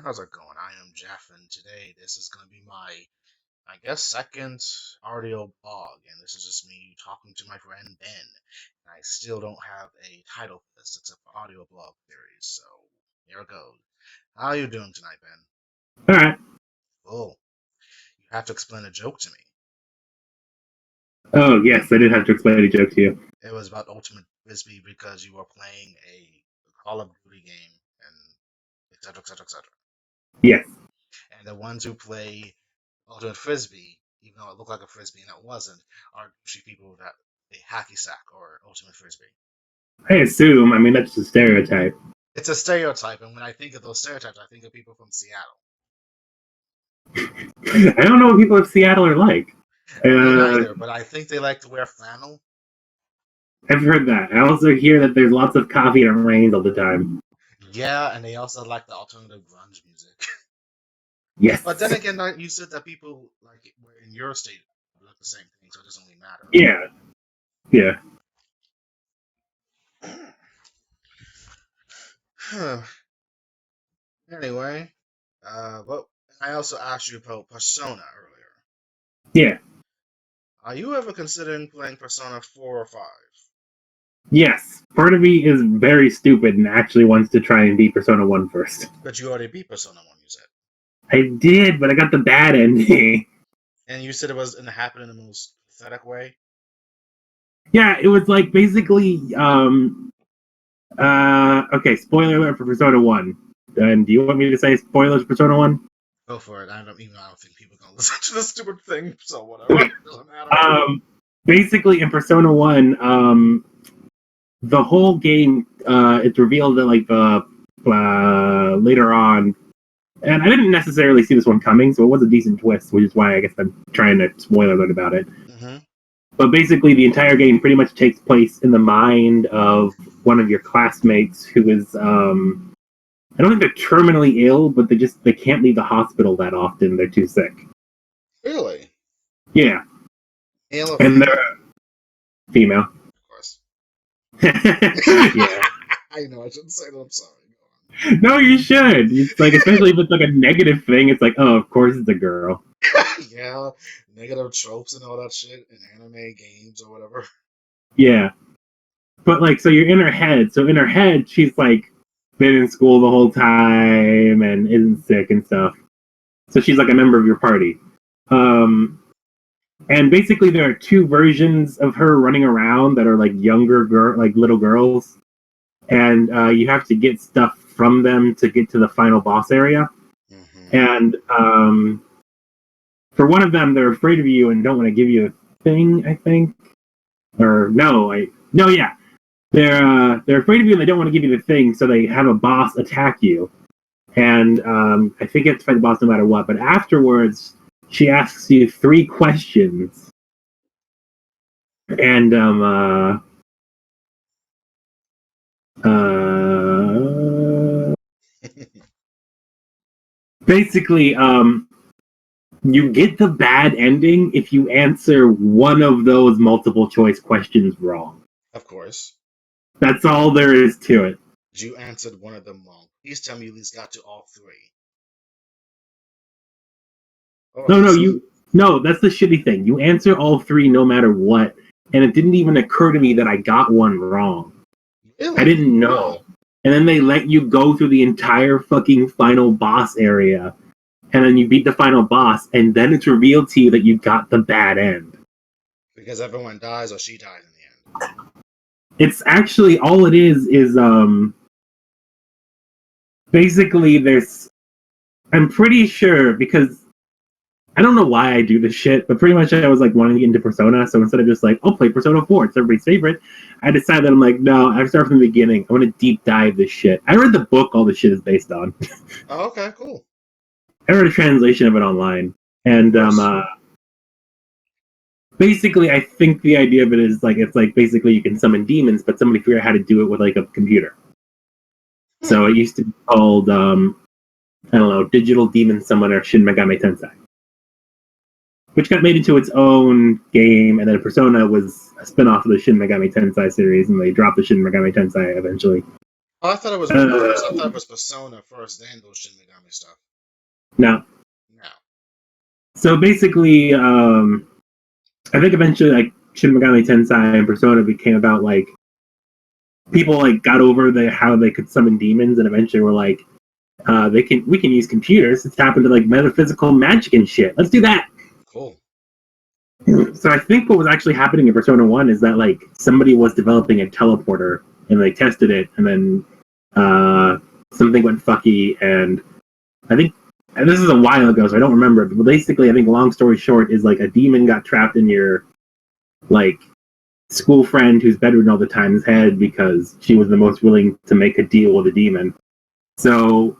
How's it going? I am Jeff, and today this is going to be my, I guess, second audio blog, and this is just me talking to my friend Ben. And I still don't have a title for this except for audio blog series, so here it goes. How are you doing tonight, Ben? All right. Oh, you have to explain a joke to me. Oh, yes, I did have to explain a joke to you. It was about Ultimate Frisbee because you were playing a Call of Duty game, and etc., etc., etc. Yes. And the ones who play Ultimate Frisbee, even though it looked like a frisbee and it wasn't, are usually people that a hacky sack or Ultimate Frisbee. I assume. I mean, that's a stereotype. It's a stereotype, and when I think of those stereotypes, I think of people from Seattle. I don't know what people of Seattle are like. Me neither, but I think they like to wear flannel. I've heard that. I also hear that there's lots of coffee and it rains all the time. Yeah, and they also like the alternative grunge music. Yes. But then again, you said that people like in your state like the same thing, so it doesn't really matter. Yeah. Yeah. Anyway, well, I also asked you about Persona earlier. Yeah. Are you ever considering playing Persona 4 or 5? Yes. Part of me is very stupid and actually wants to try and beat Persona 1 first. But you already beat Persona 1, you said. I did, but I got the bad ending. And you said it wasn't happening in the most pathetic way? Yeah, it was like basically, okay, spoiler alert for Persona 1. And do you want me to say spoilers for Persona 1? Go for it. I don't think people are gonna listen to this stupid thing, so whatever. It doesn't matter. Basically in Persona 1, the whole game, it's revealed that like later on, and I didn't necessarily see this one coming, so it was a decent twist, which is why I guess I'm trying to spoiler alert about it. Mm-hmm. But basically, the entire game pretty much takes place in the mind of one of your classmates who is, I don't think they're terminally ill, but they can't leave the hospital that often. They're too sick. Really? Yeah. Male or And female? they're female. Of course. Yeah. I know, I shouldn't say that, I'm sorry. No, you should. It's like, especially if it's like a negative thing, it's like, oh, of course it's a girl. Yeah, negative tropes and all that shit in anime games or whatever. Yeah. But like, so you're in her head. So in her head, she's like been in school the whole time and isn't sick and stuff. So she's like a member of your party. And basically there are two versions of her running around that are like like little girls. And you have to get stuff from them to get to the final boss area. Mm-hmm. And for one of them, they're afraid of you and don't want to give you a thing, I think. Or yeah. They're afraid of you and they don't want to give you the thing, so they have a boss attack you. And I think you have to fight the boss no matter what. But afterwards, she asks you 3 questions. And basically, you get the bad ending if you answer one of those multiple choice questions wrong. Of course. That's all there is to it. You answered one of them wrong. Please tell me you at least got to all 3. Oh, no, that's the shitty thing. You answer all 3 no matter what, and it didn't even occur to me that I got one wrong. Really? I didn't know. And then they let you go through the entire fucking final boss area, and then you beat the final boss, and then it's revealed to you that you got the bad end. Because everyone dies or she dies in the end. It's actually, all it is basically I'm pretty sure, because I don't know why I do this shit, but pretty much I was like wanting to get into Persona, so instead of just like, I'll play Persona 4, it's everybody's favorite, I decided that I'm like, no, I start from the beginning. I want to deep dive this shit. I read the book all this shit is based on. Oh, okay, cool. I read a translation of it online. And basically I think the idea of it is like, it's like basically you can summon demons, but somebody figured out how to do it with like a computer. So it used to be called, I don't know, Digital Demon Summoner Shin Megami Tensei, which got made into its own game, and then Persona was a spin-off of the Shin Megami Tensei series, and they dropped the Shin Megami Tensei eventually. Oh, I thought it was reversed. I thought it was Persona first, then those Shin Megami stuff. No. No. So basically, I think eventually like Shin Megami Tensei and Persona became about like people like got over how they could summon demons, and eventually were like, we can use computers. It's happened to like metaphysical magic and shit. Let's do that. Cool. So I think what was actually happening in Persona 1 is that like somebody was developing a teleporter and they tested it, and then something went fucky, and I think, and this is a while ago so I don't remember, but basically I think long story short is like a demon got trapped in your like school friend who's bedridden all the time's head because she was the most willing to make a deal with a demon. So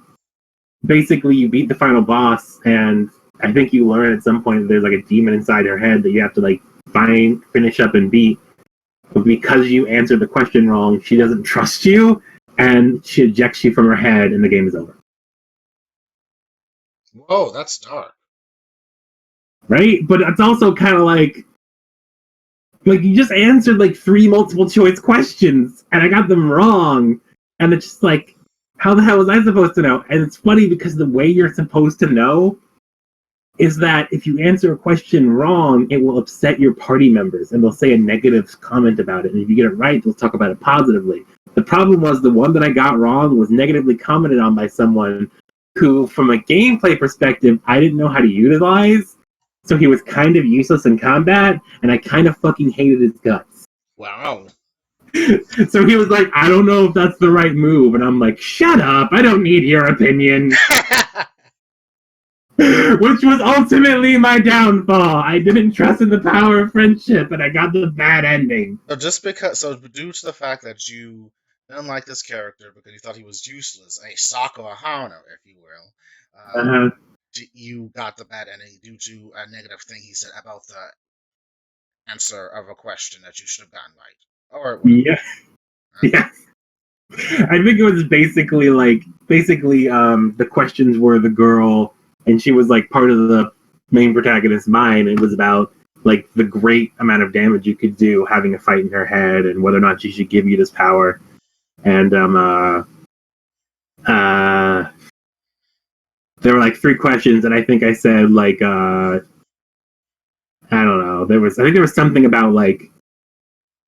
basically you beat the final boss, and I think you learn at some point that there's like a demon inside her head that you have to like finish up and beat. But because you answered the question wrong, she doesn't trust you, and she ejects you from her head, and the game is over. Whoa, that's dark. Right? But it's also kind of like you just answered like 3 multiple choice questions, and I got them wrong, and it's just like, how the hell was I supposed to know? And it's funny because the way you're supposed to know is that if you answer a question wrong, it will upset your party members and they'll say a negative comment about it. And if you get it right, they'll talk about it positively. The problem was the one that I got wrong was negatively commented on by someone who, from a gameplay perspective, I didn't know how to utilize. So he was kind of useless in combat, and I kind of fucking hated his guts. Wow. So he was like, I don't know if that's the right move. And I'm like, shut up, I don't need your opinion. Which was ultimately my downfall. I didn't trust in the power of friendship, and I got the bad ending. So due to the fact that you didn't like this character because you thought he was useless, a sock or a Hana, if you will, Uh-huh. you got the bad ending due to a negative thing he said about the answer of a question that you should have gotten right. Or yeah, yeah. I think it was basically the questions were the girl, and she was like part of the main protagonist's mind. It was about like the great amount of damage you could do having a fight in her head, and whether or not she should give you this power. And there were like 3 questions, and I think I said like I don't know. I think there was something about like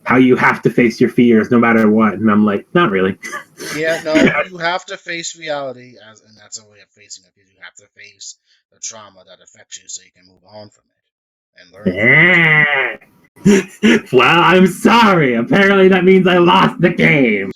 how you have to face your fears no matter what, and I'm like, not really. Yeah, no, you have to face reality, and that's a way of facing it. Because you have to face the trauma that affects you, so you can move on from it and learn from it. Well, I'm sorry. Apparently, that means I lost the game.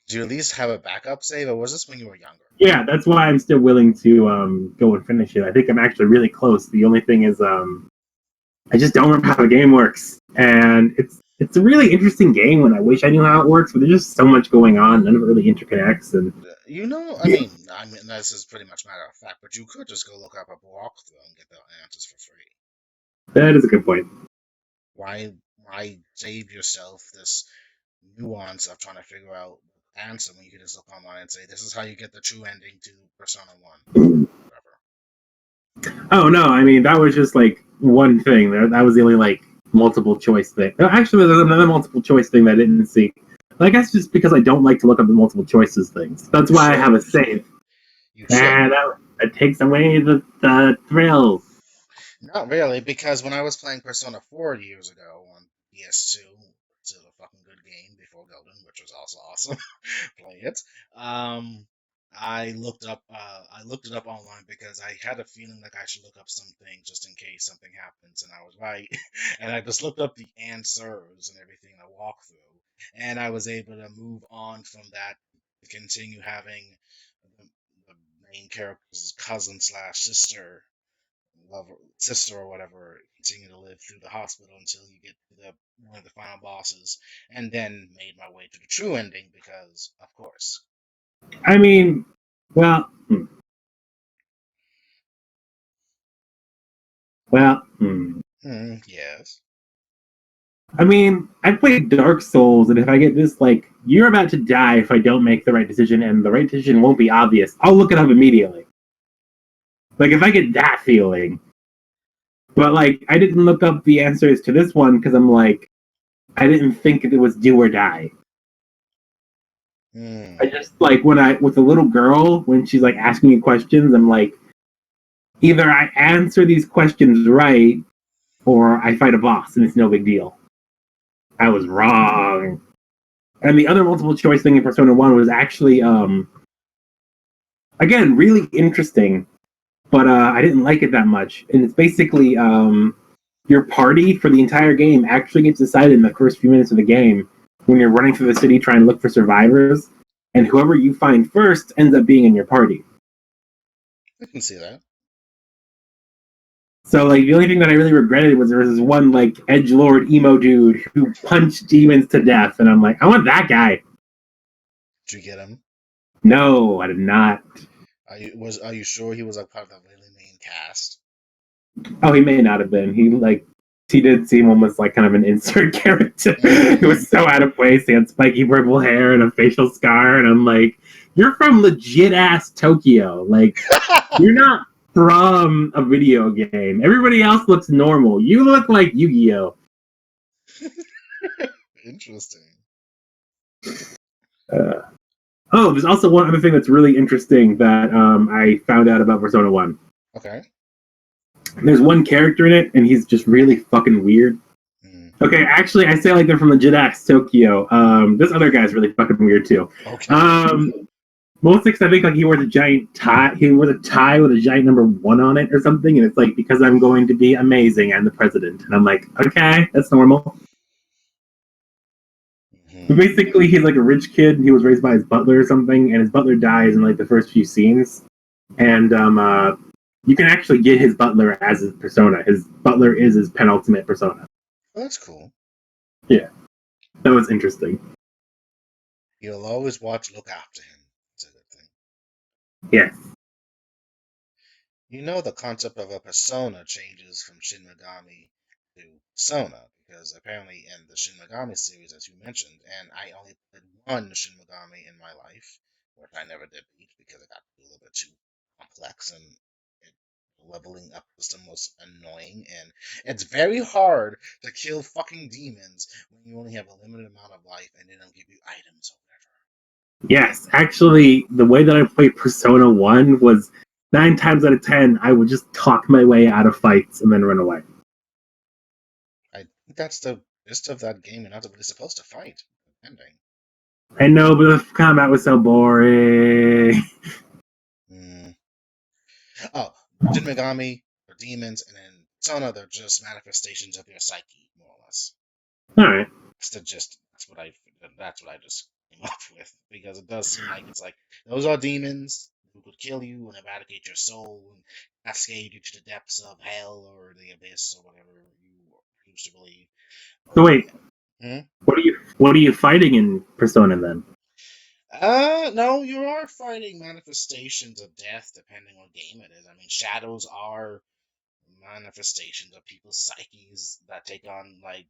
Do you at least have a backup save, or was this when you were younger? Yeah, that's why I'm still willing to go and finish it. I think I'm actually really close. The only thing is, I just don't remember how the game works, and it's a really interesting game. When I wish I knew how it works, but there's just so much going on. None of it really interconnects, and I mean, this is pretty much matter of fact, but you could just go look up a walkthrough and get the answers for free. that is a good point. Why save yourself this nuance of trying to figure out the answer when you can just look online and say, this is how you get the true ending to Persona 1. Whatever. Oh no, I mean that was just like one thing. That was the only like multiple choice thing. No, actually, there's another multiple choice thing that I didn't see. I guess just because I don't like to look up the multiple choices things. That's why I have a save. You should. And that takes away the thrill. Not really, because when I was playing Persona 4 years ago on PS2, still a fucking good game before Golden, which was also awesome. Play it. Um, I looked it up online because I had a feeling like I should look up something just in case something happens, and I was right. And I just looked up the answers and everything in a walkthrough, and I was able to move on from that to continue having the main character's cousin slash sister or whatever continue to live through the hospital until you get to one of the final bosses, and then made my way to the true ending because, of course. I mean, well, well. Yes. I mean, I played Dark Souls, and if I get this, like, you're about to die if I don't make the right decision, and the right decision won't be obvious, I'll look it up immediately. Like, if I get that feeling. But, like, I didn't look up the answers to this one because I'm like, I didn't think it was do or die. Hmm. I just like when I with the little girl when she's like asking me questions, I'm like, either I answer these questions right or I fight a boss and it's no big deal. I was wrong. And the other multiple choice thing in Persona 1 was actually again really interesting, but I didn't like it that much. And it's basically your party for the entire game actually gets decided in the first few minutes of the game when you're running through the city trying to look for survivors, and whoever you find first ends up being in your party. I can see that. So like the only thing that I really regretted was there was this one like edge lord emo dude who punched demons to death, and I'm like, I want that guy. Did you get him? No, I did not. Are you sure he was like part of the really main cast? Oh, he may not have been. He did seem almost like kind of an insert character. It Mm. was so out of place. He had spiky purple hair and a facial scar, and I'm like, you're from legit ass Tokyo. Like, you're not from a video game. Everybody else looks normal. You look like Yu-Gi-Oh. Interesting. Uh, oh, there's also one other thing that's really interesting that I found out about Persona 1. Okay. There's one character in it, and he's just really fucking weird. Mm. Okay, actually, I say like they're from legit ass Tokyo. This other guy's really fucking weird too. Okay. Um, Mostly because I think like he wears a giant tie. He wears a tie with a giant number 1 on it or something, and it's like because I'm going to be amazing, I'm the president, and I'm like, okay, that's normal. But Hmm. basically, he's like a rich kid. And he was raised by his butler or something, and his butler dies in like the first few scenes, and you can actually get his butler as his persona. His butler is his penultimate persona. Well, that's cool. Yeah, that was interesting. You'll always look after him. It's a good thing. Yes. You know the concept of a persona changes from Shin Megami to Persona, because apparently in the Shin Megami series, as you mentioned, and I only played one Shin Megami in my life, which I never did beat because it got a little bit too complex and it, leveling up system was annoying, and it's very hard to kill fucking demons when you only have a limited amount of life and they don't give you items or whatever. Yes, actually, the way that I played Persona 1 was 9 times out of 10, I would just talk my way out of fights and then run away. I think that's the gist of that game. You're not really supposed to fight. Ending. I know, but the combat was so boring. Mm. Oh, Shin Megami are demons, and then Persona they're just manifestations of your psyche, more or less. Alright. That's the gist. That's what I just came up with because it does seem like it's like those are demons who could kill you and eradicate your soul and cascade you to the depths of hell or the abyss or whatever you choose to believe. So Or wait, hmm? what are you fighting in Persona then? No, you are fighting manifestations of death depending on game it is. I mean, shadows are manifestations of people's psyches that take on like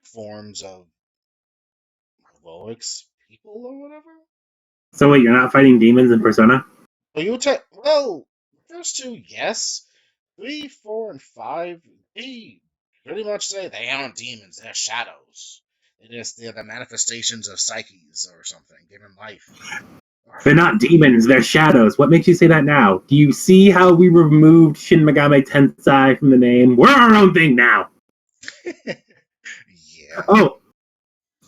forms of heroics people or whatever. So wait, you're not fighting demons in Persona? So you take well, first two, yes. Three, four, and five, they pretty much say they aren't demons, they're shadows. They're the manifestations of psyches or something, given life. They're not demons, they're shadows. What makes you say that now? Do you see how we removed Shin Megami Tensei from the name? We're our own thing now! Yeah. Oh,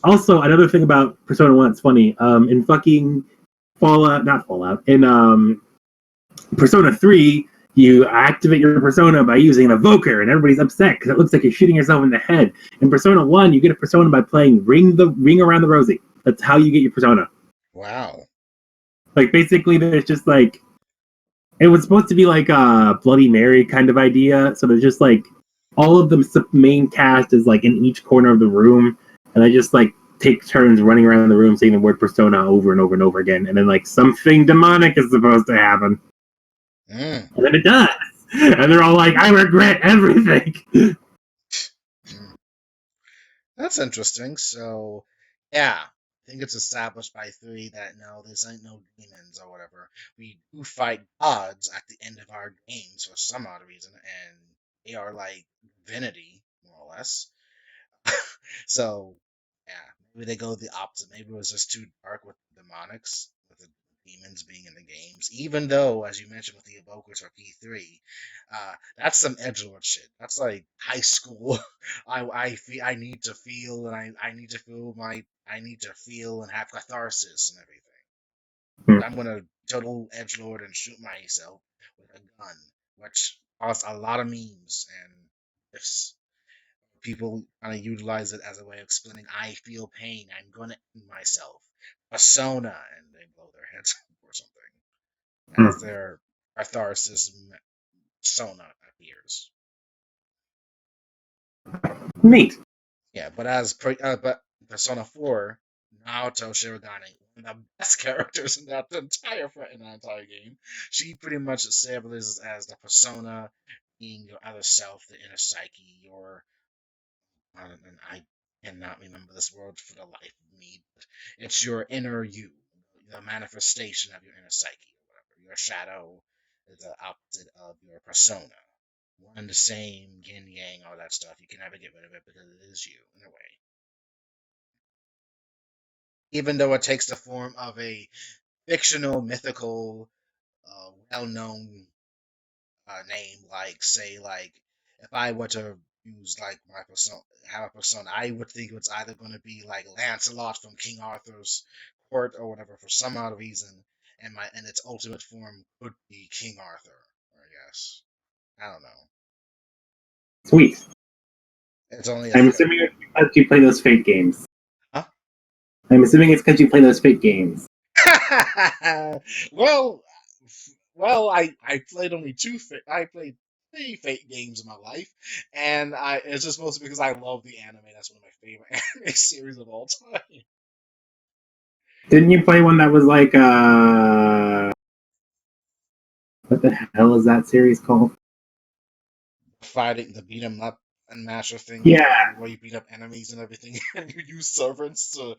also, another thing about Persona 1 that's funny, in fucking Fallout, not Fallout, in Persona 3, you activate your persona by using an evoker, and everybody's upset because it looks like you're shooting yourself in the head. In Persona 1, you get a persona by playing Ring Around the Rosie. That's how you get your persona. Wow. Like, basically, there's just like, it was supposed to be like a Bloody Mary kind of idea. So there's just like, all of the main cast is like in each corner of the room, and they just like take turns running around the room saying the word persona over and over and over again. And then like something demonic is supposed to happen. Mm. And then it does. And they're all like, I regret everything. Mm. That's interesting. So, yeah, I think it's established by three that no, this ain't no demons or whatever. We do fight gods at the end of our games for some odd reason, and they are like divinity, more or less. So, yeah. maybe they go the opposite. Maybe it was just too dark with the demonics, with the demons being in the games. Even though, as you mentioned with the evokers for P3, that's some edgelord shit. That's like high school. I need to feel, and I need to feel I need to feel and have catharsis and everything. Hmm. I'm gonna total edgelord and shoot myself with a gun, which caused a lot of memes and ifs. People kind of utilize it as a way of explaining I feel pain, I'm gonna end myself. Persona, and they blow their heads off or something as Hmm. their catharsis persona appears. Neat. Yeah, but Persona 4, Naoto Shirogane, one of the best characters in that entire game. She pretty much establishes as the persona being your other self, the inner psyche, your and I cannot remember this word for the life of me, but it's your inner you, the manifestation of your inner psyche, or whatever. Your shadow is the opposite of your persona. One and the same, yin yang, all that stuff. You can never get rid of it because it is you in a way. Even though it takes the form of a fictional, mythical, well-known name, like say, like if I were to use like my persona, have a persona, I would think it's either going to be like Lancelot from King Arthur's court or whatever for some odd reason, and its ultimate form could be King Arthur. I guess I don't know. Sweet. It's only a I'm theory. assuming it's because you play those Fate games. Huh? I'm assuming it's because you play those Fate games. well, I played only I played 3 Fate games in my life, and I it's just mostly because I love the anime. That's one of my favorite anime series of all time. Didn't you play one that was like what the hell is that series called? Fighting the beat 'em up and masher thing, Yeah. where you beat up enemies and everything, and you use servants to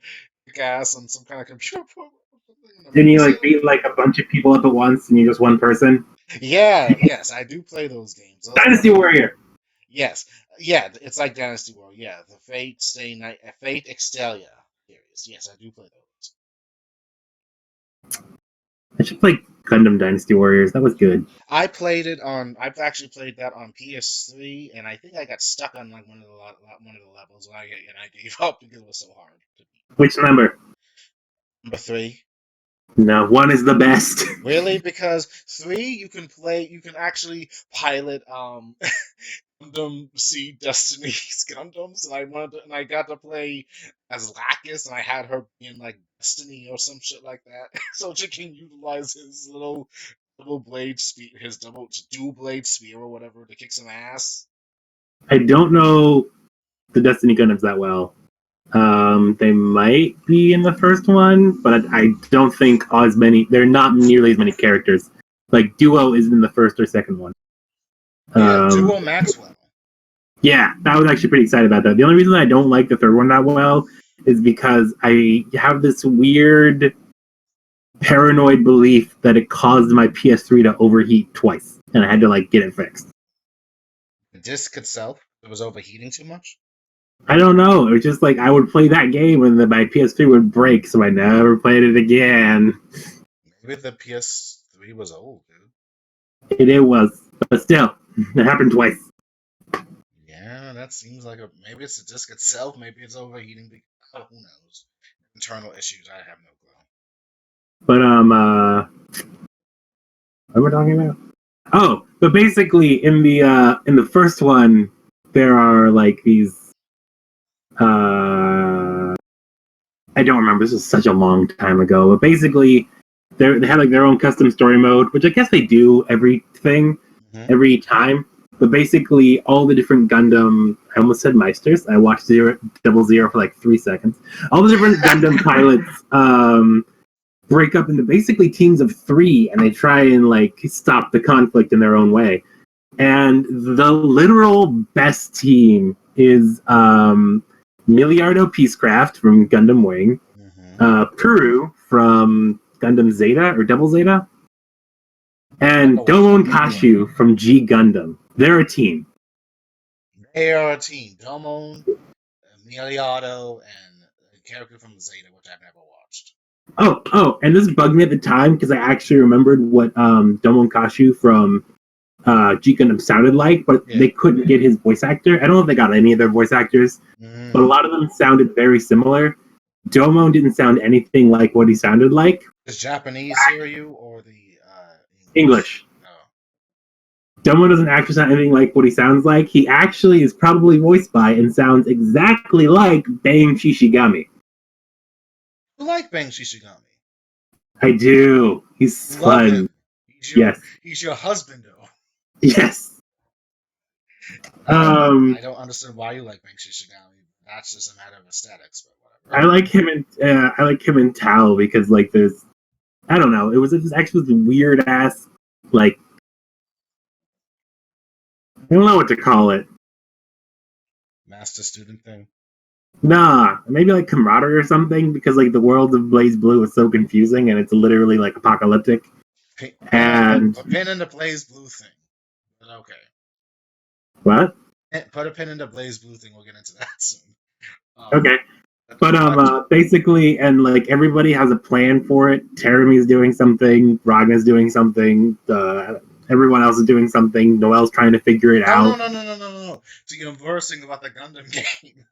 kick ass on some kind of computer program or something in the Didn't movie you like scene. beat like a bunch of people up at once and you're just one person? Yeah, yes, I do play those games. Those are Dynasty Warrior. Yes, yeah, it's like Dynasty World. Yeah, the Fate Extelia series. Yes, I do play those. I should play Gundam Dynasty Warriors. That was good. I played it on. I've actually played that on PS3, and I think I got stuck on like one of the levels, and I gave up because it was so hard to beat. Which number? Number 3. No, one is the best. Really? Because 3, you can play. You can actually pilot Gundam Seed Destiny's Gundams, and I got to play as Lacus, and I had her being like Destiny or some shit like that, so she can utilize his little double blade spear, his double dual blade spear or whatever to kick some ass. I don't know the Destiny Gundams that well. They might be in the first one, but I don't think as many. They're not nearly as many characters. Like Duo is in the first or second one. Yeah, Um, Duo Maxwell. yeah, I was actually pretty excited about that. The only reason I don't like the third one that well is because I have this weird paranoid belief that it caused my PS3 to overheat twice, and I had to like get it fixed. The disc itself, it was overheating too much. I don't know. It was just like I would play that game and then my PS3 would break, so I never played it again. Maybe the PS3 was old, dude. It was, but still, it happened twice. Yeah, that seems like maybe it's the disc itself, maybe it's overheating. Who knows? Internal issues. I have no clue. But what am I talking about? Oh, but basically in the first one, there are like these I don't remember. This was such a long time ago. But basically, they have like their own custom story mode, which I guess they do everything Hmm. every time. But basically, all the different Gundam, I almost said Meisters. I watched Double Zero for like 3 seconds. All the different Gundam pilots break up into basically teams of 3, and they try and like stop the conflict in their own way. And the literal best team is Miliardo Peacecraft from Gundam Wing, Hmm. Puru from Gundam Zeta or Double Zeta, and Oh, Domon Kashu from G Gundam. They're a team. they are a team. Domon, Emiliano, and character from Zeta, which I've never watched. And this bugged me at the time because I actually remembered what Domon Kashu from G Gundam sounded like, but they couldn't get his voice actor. I don't know if they got any of their voice actors, but a lot of them sounded very similar. Domon didn't sound anything like what he sounded like. Does Japanese hear you or the English? Oh. Domon doesn't actually sound anything like what he sounds like. He actually is probably voiced by and sounds exactly like Bang Shishigami. You like Bang Shishigami? I do. He's fun. He's your husband, though. Yes. I don't understand why you like Bang Shishigami. That's just a matter of aesthetics, but whatever. I like him in Tao because like there's, I don't know, it was actually this weird ass like, I don't know what to call it. Master student thing. Nah, maybe like camaraderie or something because like the world of BlazBlue is so confusing and it's literally like apocalyptic. Pin in the BlazBlue thing. But okay. What? Put a pin in the BlazBlue thing. We'll get into that soon. Okay. But basically, and like everybody has a plan for it. Terami's doing something, Ragna's doing something, everyone else is doing something. Noelle's trying to figure it out. No. So you're conversing about the Gundam game.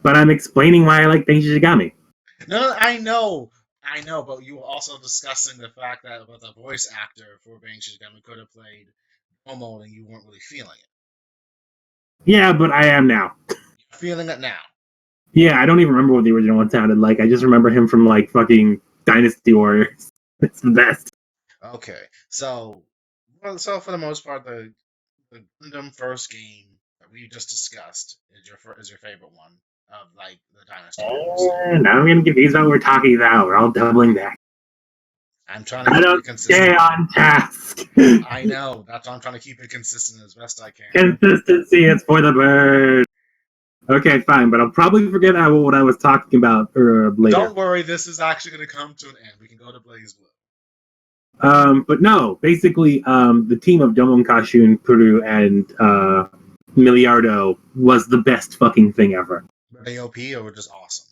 But I'm explaining why I like Bang Shishigami. No, I know, but you were also discussing the fact that about the voice actor for Bang Shishigami could have played Momo and you weren't really feeling it. Yeah, but I am now. You're feeling it now. Yeah, I don't even remember what the original one sounded like. I just remember him from like fucking Dynasty Warriors. It's the best. Okay, so for the most part, the Gundam first game that we just discussed is your favorite one of like the Dynasty Warriors. Now I'm getting confused about what we're talking about. We're all doubling back. I'm trying to keep it consistent. Stay on task. I know. That's why I'm trying to keep it consistent as best I can. Consistency is for the bird. Okay, fine, but I'll probably forget what I was talking about later. Don't worry, this is actually going to come to an end. We can go to BlazBlue. But no, basically, the team of Domon Kashu, Puru, and Miliardo was the best fucking thing ever. Were they OP or were just awesome?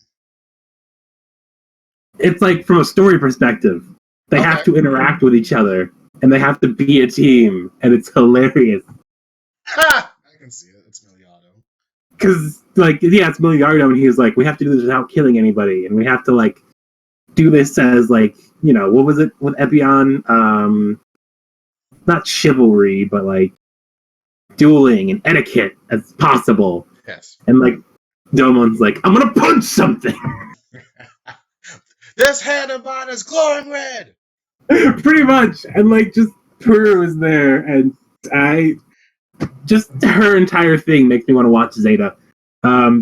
It's like from a story perspective, they have to interact with each other, and they have to be a team, and it's hilarious. Ha! I can see it. It's Miliardo. Because, like, yeah, it's Miliardo, and he's like, we have to do this without killing anybody, and we have to, like, do this as, like, you know, what was it with Epion? Not chivalry, but, like, dueling and etiquette as possible. Yes. And, like, Domon's like, I'm gonna punch something! This hand of mine is glowing red! Pretty much. And, like, just Puru is there, and just her entire thing makes me want to watch Zeta.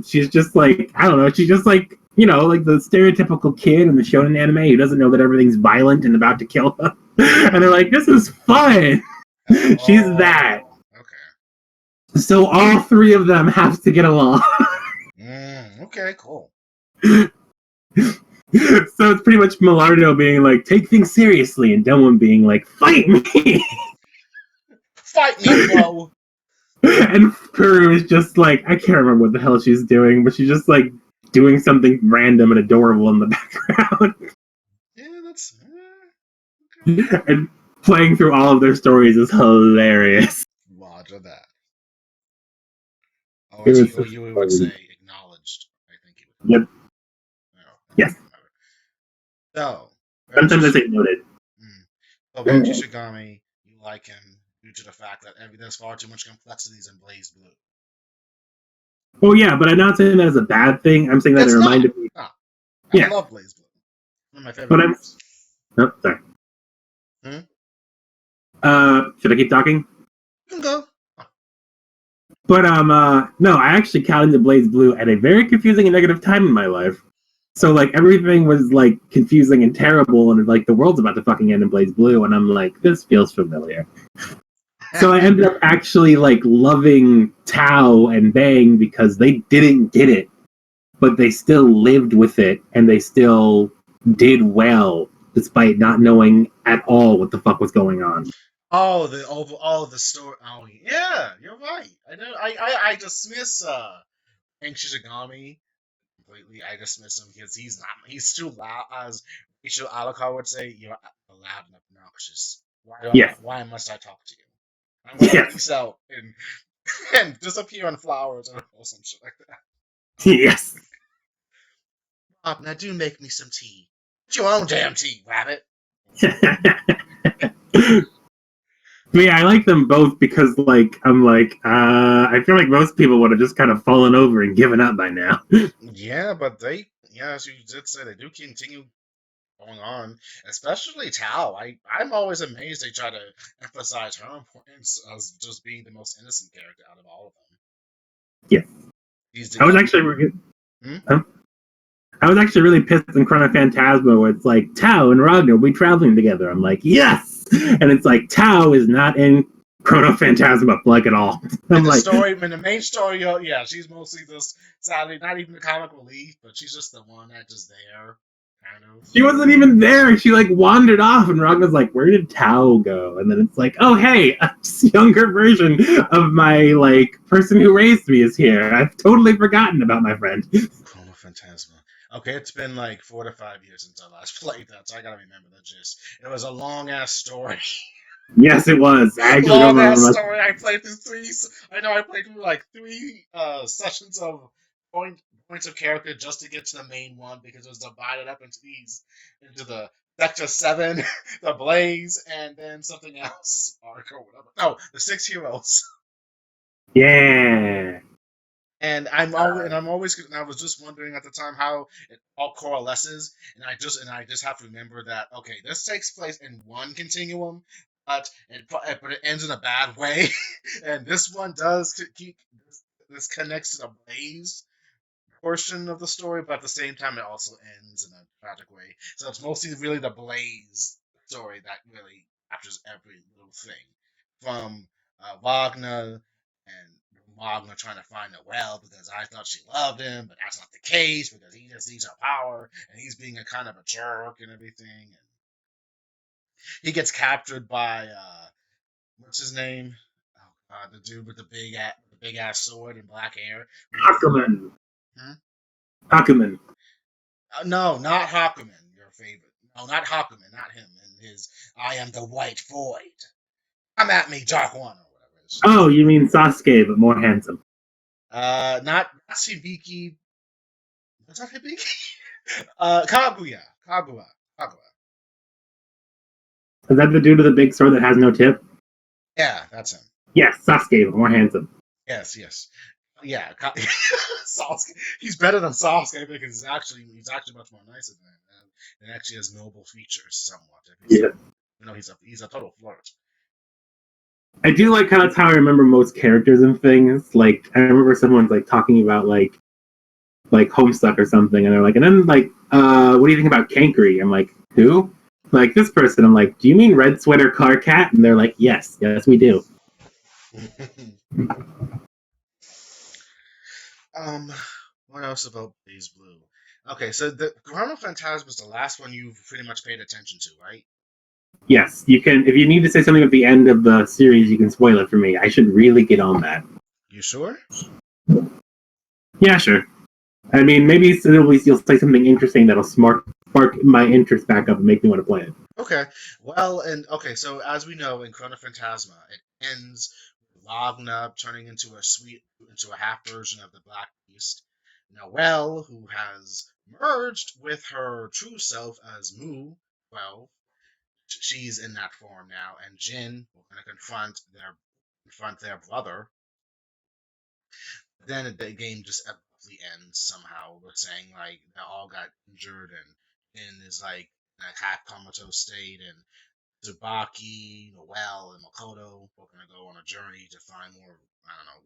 She's just like, I don't know, she's just like, you know, like the stereotypical kid in the shonen anime who doesn't know that everything's violent and about to kill them. And they're like, this is fun! She's that. Okay. So all three of them have to get along. Okay, cool. So it's pretty much Miliardo being like, take things seriously, and Domon being like, fight me! Fight me, bro! And Puru is just like, I can't remember what the hell she's doing, but she's just like doing something random and adorable in the background. Yeah, that's... Okay. And playing through all of their stories is hilarious. Roger that. You would say acknowledged, I think you would. Yep. Oh, yes. So, sometimes I say noted. So, Bang Shishigami, you like him due to the fact that there's far too much complexities in BlazBlue. Oh yeah, but I'm not saying that as a bad thing. I'm saying that it reminded me. I love BlazBlue. One of my favorite games. Oh, sorry. Should I keep talking? You can go. But no, I actually got into BlazBlue at a very confusing and negative time in my life. So like everything was like confusing and terrible, and like the world's about to fucking end in BlazBlue, and I'm like, this feels familiar. So I ended up actually like loving Tao and Bang because they didn't get it, but they still lived with it, and they still did well despite not knowing at all what the fuck was going on. The story. Oh yeah, you're right. I dismiss Hank Shishigami, completely. I dismiss him because he's not. He's too loud. As Rachel Alucard would say, "You're loud and obnoxious. Yes. Why must I talk to you? I'm gonna Yes. peace out and and disappear in flowers or some shit like that." Yes. Now do make me some tea. Get your own damn tea, rabbit. But yeah, I like them both because, like, I'm like, I feel like most people would have just kind of fallen over and given up by now. Yeah, but yeah, as you did say, they do continue going on, especially Tao. I'm always amazed they try to emphasize her importance as just being the most innocent character out of all of them. Yeah, She's I the was young. actually, Hmm? huh? I was actually really pissed in Chrono Phantasma where it's like Tao and Ragnar will be traveling together. I'm like, yes, and it's like Tao is not in Chrono Phantasma like at all. In I'm the like, story, in the main story, yeah, she's mostly just sadly not even the comic relief, but she's just the one that's just there, kind of. she wasn't even there. She like wandered off, and Ragnar's like, "Where did Tao go?" And then it's like, "Oh, hey, a younger version of my like person who raised me is here. I've totally forgotten about my friend." Chrono Phantasma. Okay, it's been like 4 to 5 years since I last played that, so I gotta remember the gist. It was a long ass story. Yes, it was. I actually don't Long ass remember much. story. I played through three. I know I played through like three sessions of points of character just to get to the main one because it was divided up into the Sector 7, the Blaze, and then something else arc or whatever. No, the Six Heroes. Yeah. And I was just wondering at the time how it all coalesces, and I just have to remember that okay, this takes place in one continuum, but it ends in a bad way, and this one does keep this connects to the Blaze portion of the story, but at the same time it also ends in a tragic way. So it's mostly really the Blaze story that really captures every little thing, from Wagner and Wagner trying to find Noelle because I thought she loved him, but that's not the case because he just needs her power and he's being a kind of a jerk and everything. And he gets captured by what's his name? Oh God, the dude with the big ass sword and black hair. Hakumen. Hmm? Hakumen. No, not Hakumen, your favorite. No, not Hakumen, not him. And his I am the White Void. Come at me, Dark One, or whatever his shit is. Oh, you mean Sasuke, but more handsome. Not Hibiki. What's that Hibiki? Kaguya. Kaguya. Is that the dude with the big sword that has no tip? Yeah, that's him. Yes, Sasuke, but more handsome. Yes. Yeah, Sasuke. He's better than Sasuke because he's actually much more nicer than him, and actually has noble features somewhat. Yeah. He's a total flirt. I do like how that's how I remember most characters and things. Like I remember someone's like talking about like Homestuck or something, and they're like, and then like, what do you think about Kankri? I'm like, who? Like this person. I'm like, do you mean Red Sweater Car Cat? And they're like, yes, we do. um, what else about BlazBlue? Okay, so the Chrono Phantasm is the last one you've pretty much paid attention to, right? Yes, you can. If you need to say something at the end of the series, you can spoil it for me. I should really get on that. You sure? Yeah, sure. I mean, maybe you'll say something interesting that'll spark my interest back up and make me want to play it. Okay. Well, so as we know in Chrono Phantasma, it ends with Wagner turning into a half version of the Black Beast. Noelle, who has merged with her true self as Mu 12, she's in that form now, and Jin will going to confront their brother. Then the game just abruptly ends somehow. We're saying like they all got injured, and Jin is like in a half comatose state, and Tsubaki, Noelle, and Makoto are going to go on a journey to find more, I don't know,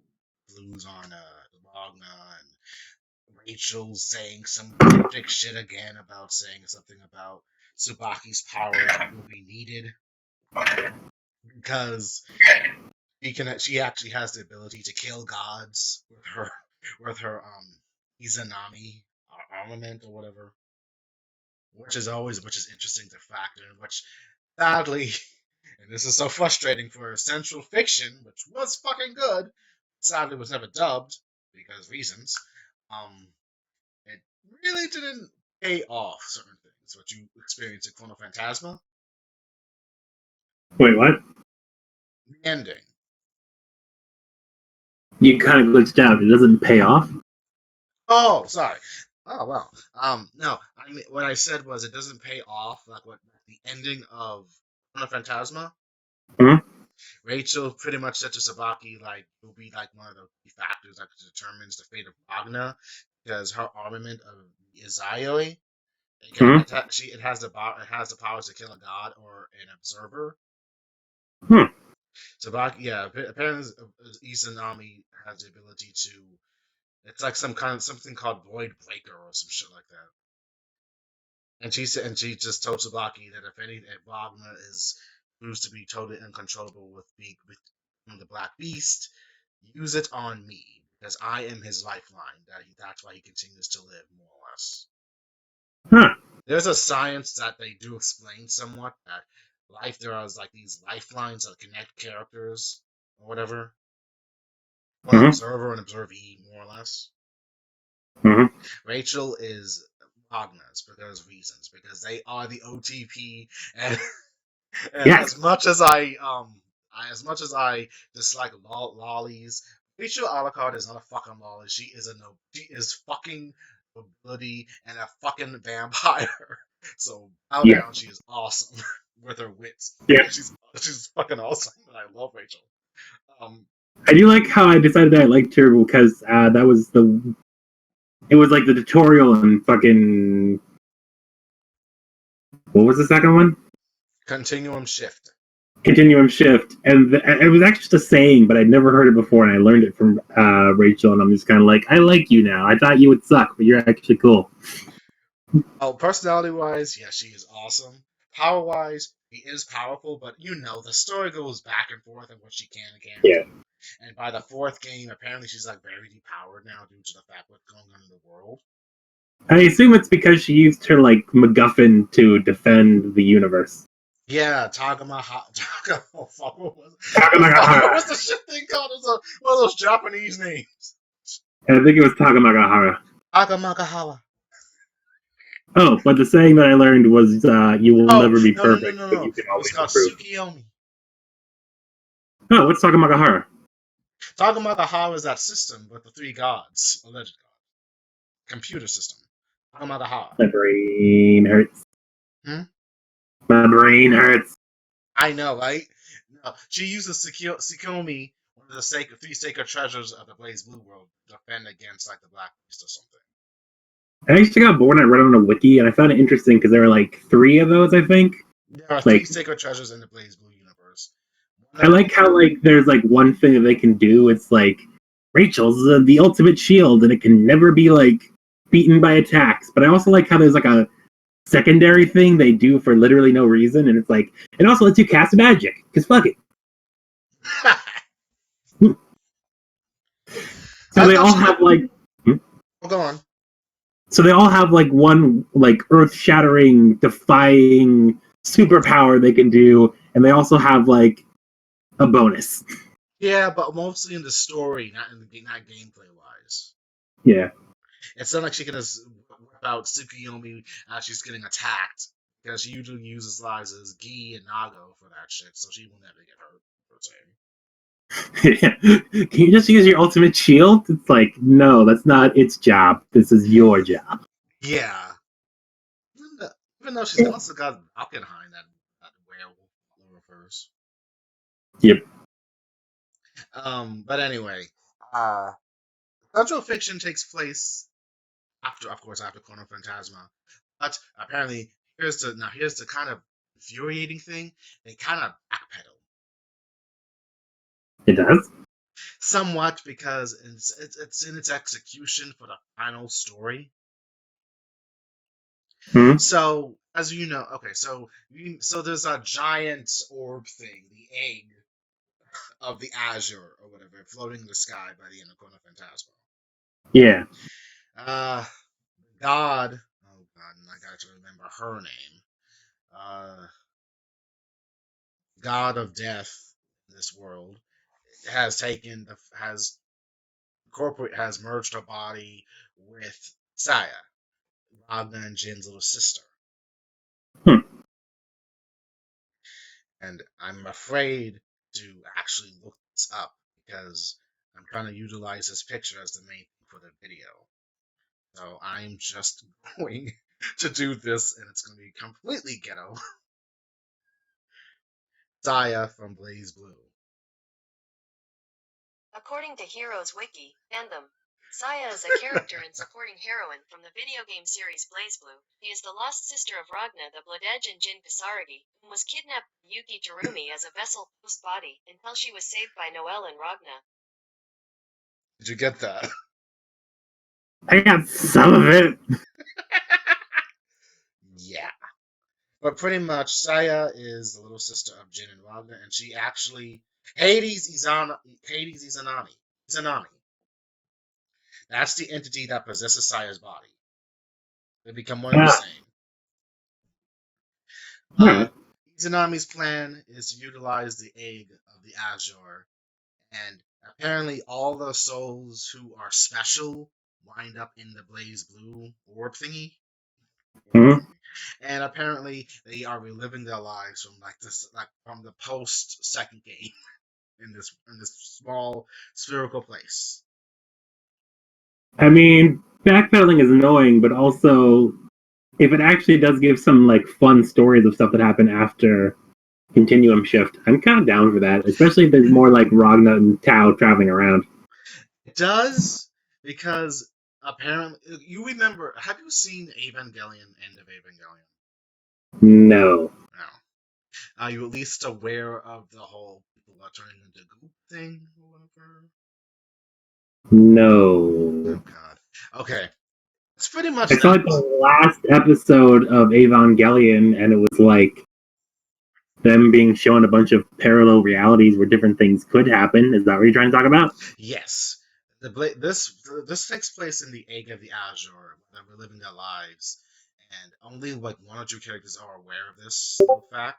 clues on Wagner, and Rachel's saying some cryptic shit again about saying something about Tsubaki's powers will be needed because she actually has the ability to kill gods with her Izanami armament or whatever, which is interesting to factor in, which sadly, and this is so frustrating for Central Fiction, which was fucking good, sadly was never dubbed because reasons. it really didn't pay off certain things. What you experienced in Chrono Phantasma, Wait, what? the ending. You kind of glitched out. It doesn't pay off. Oh, sorry. Oh well. No. I mean, what I said was it doesn't pay off. Like what the ending of Chrono Phantasma. Hmm? Rachel pretty much said to Sabaki like will be like one of the key factors that determines the fate of Wagner because her armament of Izayoi it can Hmm? it has the powers to kill a god or an observer. Hmm. Sabaki yeah apparently Izanami has the ability to it's like some kind of something called Void Breaker or some shit like that. And she just told Tsubaki that if Wagner is proves to be totally uncontrollable with the Black Beast, use it on me because I am his lifeline. That's why he continues to live, more or less. Huh. There's a science that they do explain somewhat that there are like these lifelines that connect characters or whatever. One Hmm. observer and observee, more or less. Hmm. Rachel is Wagner's because reasons because they are the OTP and and Yes. as much as I dislike lollies, Rachel Alucard is not a fucking lolly. She is she is fucking nobility and a fucking vampire. So bow Yeah. down, she is awesome with her wits. Yeah. She's fucking awesome, and I love Rachel. Um, I do like how I decided I liked her because that was the. It was like the tutorial and fucking. What was the second one? Continuum shift. Continuum shift, and it was actually just a saying, but I'd never heard it before, and I learned it from Rachel, and I'm just kind of like, I like you now. I thought you would suck, but you're actually cool. Oh, personality wise, yeah, she is awesome. Power wise, she is powerful, but the story goes back and forth on what she can and can't Yeah, do. And by the fourth game, apparently she's like very depowered now due to the fact what's going on in the world. I assume it's because she used her like MacGuffin to defend the universe. Yeah, Tagama. Oh fuck, what was Takamagahara. the shit thing called? It was one of those Japanese names. I think it was Takamagahara. Takamagahawa. Oh, but the saying that I learned was, "You will Oh never be no no no perfect, no but no! you can It was always called improve." Tsukiyomi. Oh, what's Takamagahara? Takamagahawa is that system with the three gods, alleged god computer system. Takamagahawa. My brain hurts. Hmm? My brain hurts. I know, right? No, she uses Tsukiyomi, one of the three sacred treasures of the BlazBlue world, to defend against like the Black Beast or something. I actually got bored and I read it on a wiki, and I found it interesting because there were like three of those, I think. There are three Like, sacred treasures in the BlazBlue universe. One I of like how like there's like one thing that they can do. It's like Rachel's the ultimate shield, and it can never be like beaten by attacks. But I also like how there's like a secondary thing they do for literally no reason, and it's like it also lets you cast magic because fuck it. So I they thought all she could. have like Oh, go on. so they all have like one like earth-shattering, defying superpower they can do, and they also have like a bonus. Yeah, but mostly in the story, not gameplay wise. Yeah. It's not like she can just whip out Tsukiyomi as she's getting attacked because she usually uses lives as Gi and Nago for that shit, so she will never get hurt. Per se. Can you just use your ultimate shield? It's like, no, that's not its job. This is your job. Yeah, even though she's also got Valkenheim, that werewolf of hers. Yep. But anyway, uh, Central Fiction takes place after, of course, after Chrono Phantasma. But apparently, here's the kind of infuriating thing. They kind of backpedal It does? somewhat because it's in its execution for the final story. Hmm? So, as you know, okay, so there's a giant orb thing, the egg of the azure or whatever, floating in the sky by the end of Chrono Phantasma. Yeah. Uh, God, oh God, I got to remember her name. Uh, God of Death in this world has taken has merged her body with Saya, Ragna and Jin's little sister. Hmm. And I'm afraid to actually look this up because I'm trying to utilize this picture as the main thing for the video. So I'm just going to do this, and it's going to be completely ghetto. Saya from BlazBlue. According to Heroes Wiki, fandom, Saya is a character and supporting heroine from the video game series BlazBlue. She is the lost sister of Ragna the Blood Edge and Jin Kasaragi, who was kidnapped by Yuki Terumi as a vessel post-body until she was saved by Noelle and Ragna. Did you get that? I got some of it. Yeah. But pretty much, Saya is the little sister of Jin and Ragna, and she actually Hades Izanami. That's the entity that possesses Saya's body. They become one and the same. Izanami's plan is to utilize the egg of the Azure, and apparently all the souls who are special wind up in the BlazBlue orb thingy. Mm-hmm. And apparently they are reliving their lives from the post second game in this small spherical place. I mean, backpedaling is annoying, but also if it actually does give some like fun stories of stuff that happened after Continuum Shift, I'm kind of down for that. Especially if there's more like Ragna and Tao traveling around. It does, because apparently you remember. Have you seen Evangelion? End of Evangelion? No. No. Are you at least aware of the whole people are turning into goop thing or whatever? No. Oh God. Okay. It's pretty much I saw like the last episode of Evangelion, and it was like them being shown a bunch of parallel realities where different things could happen. Is that what you're trying to talk about? Yes. This takes place in the egg of the Azure, where they're living their lives, and only like one or two characters are aware of this fact.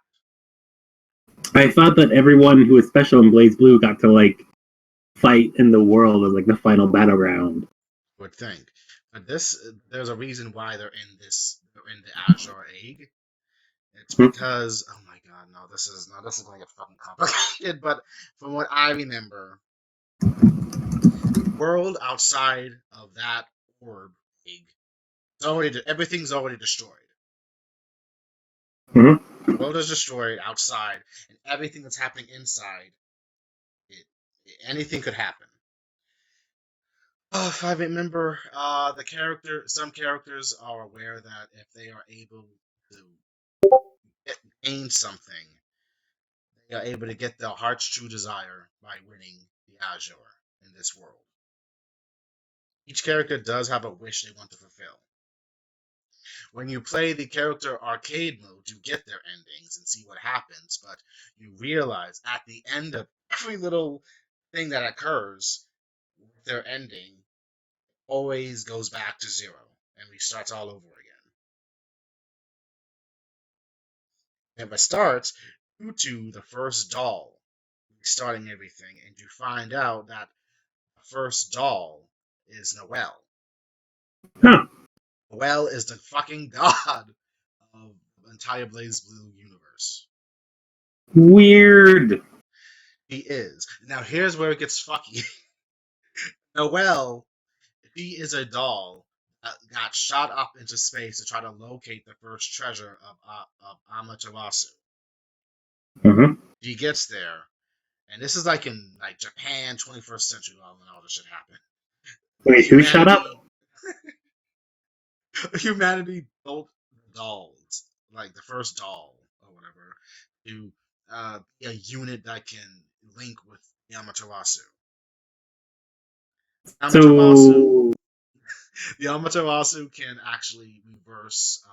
I thought that everyone who was special in BlazBlue got to like fight in the world as like the final battleground. Would think, but there's a reason why they're in the Azure egg. It's because oh my God, no, this is gonna get fucking complicated. But from what I remember, the world outside of that orb egg, everything's already destroyed. Mm-hmm. The world is destroyed outside, and everything that's happening inside, anything could happen. Oh, if I remember, some characters are aware that if they are able to gain something, they are able to get their heart's true desire by winning the Azure in this world. Each character does have a wish they want to fulfill. When you play the character arcade mode, you get their endings and see what happens, but you realize at the end of every little thing that occurs, their ending always goes back to zero and restarts all over again. And it starts due to the first doll restarting everything, and you find out that the first doll is Noelle. Huh. Noelle is the fucking god of the entire BlazBlue universe. Weird. He is. Now here's where it gets fucky. Noelle, she is a doll that got shot up into space to try to locate the first treasure of Amaterasu. Mm-hmm. She gets there, and this is like in like Japan, 21st century, when all this shit happened. Wait, who shut up? Humanity built dolls, like the first doll or whatever, to be a unit that can link with Amaterasu. So The Amaterasu can actually reverse.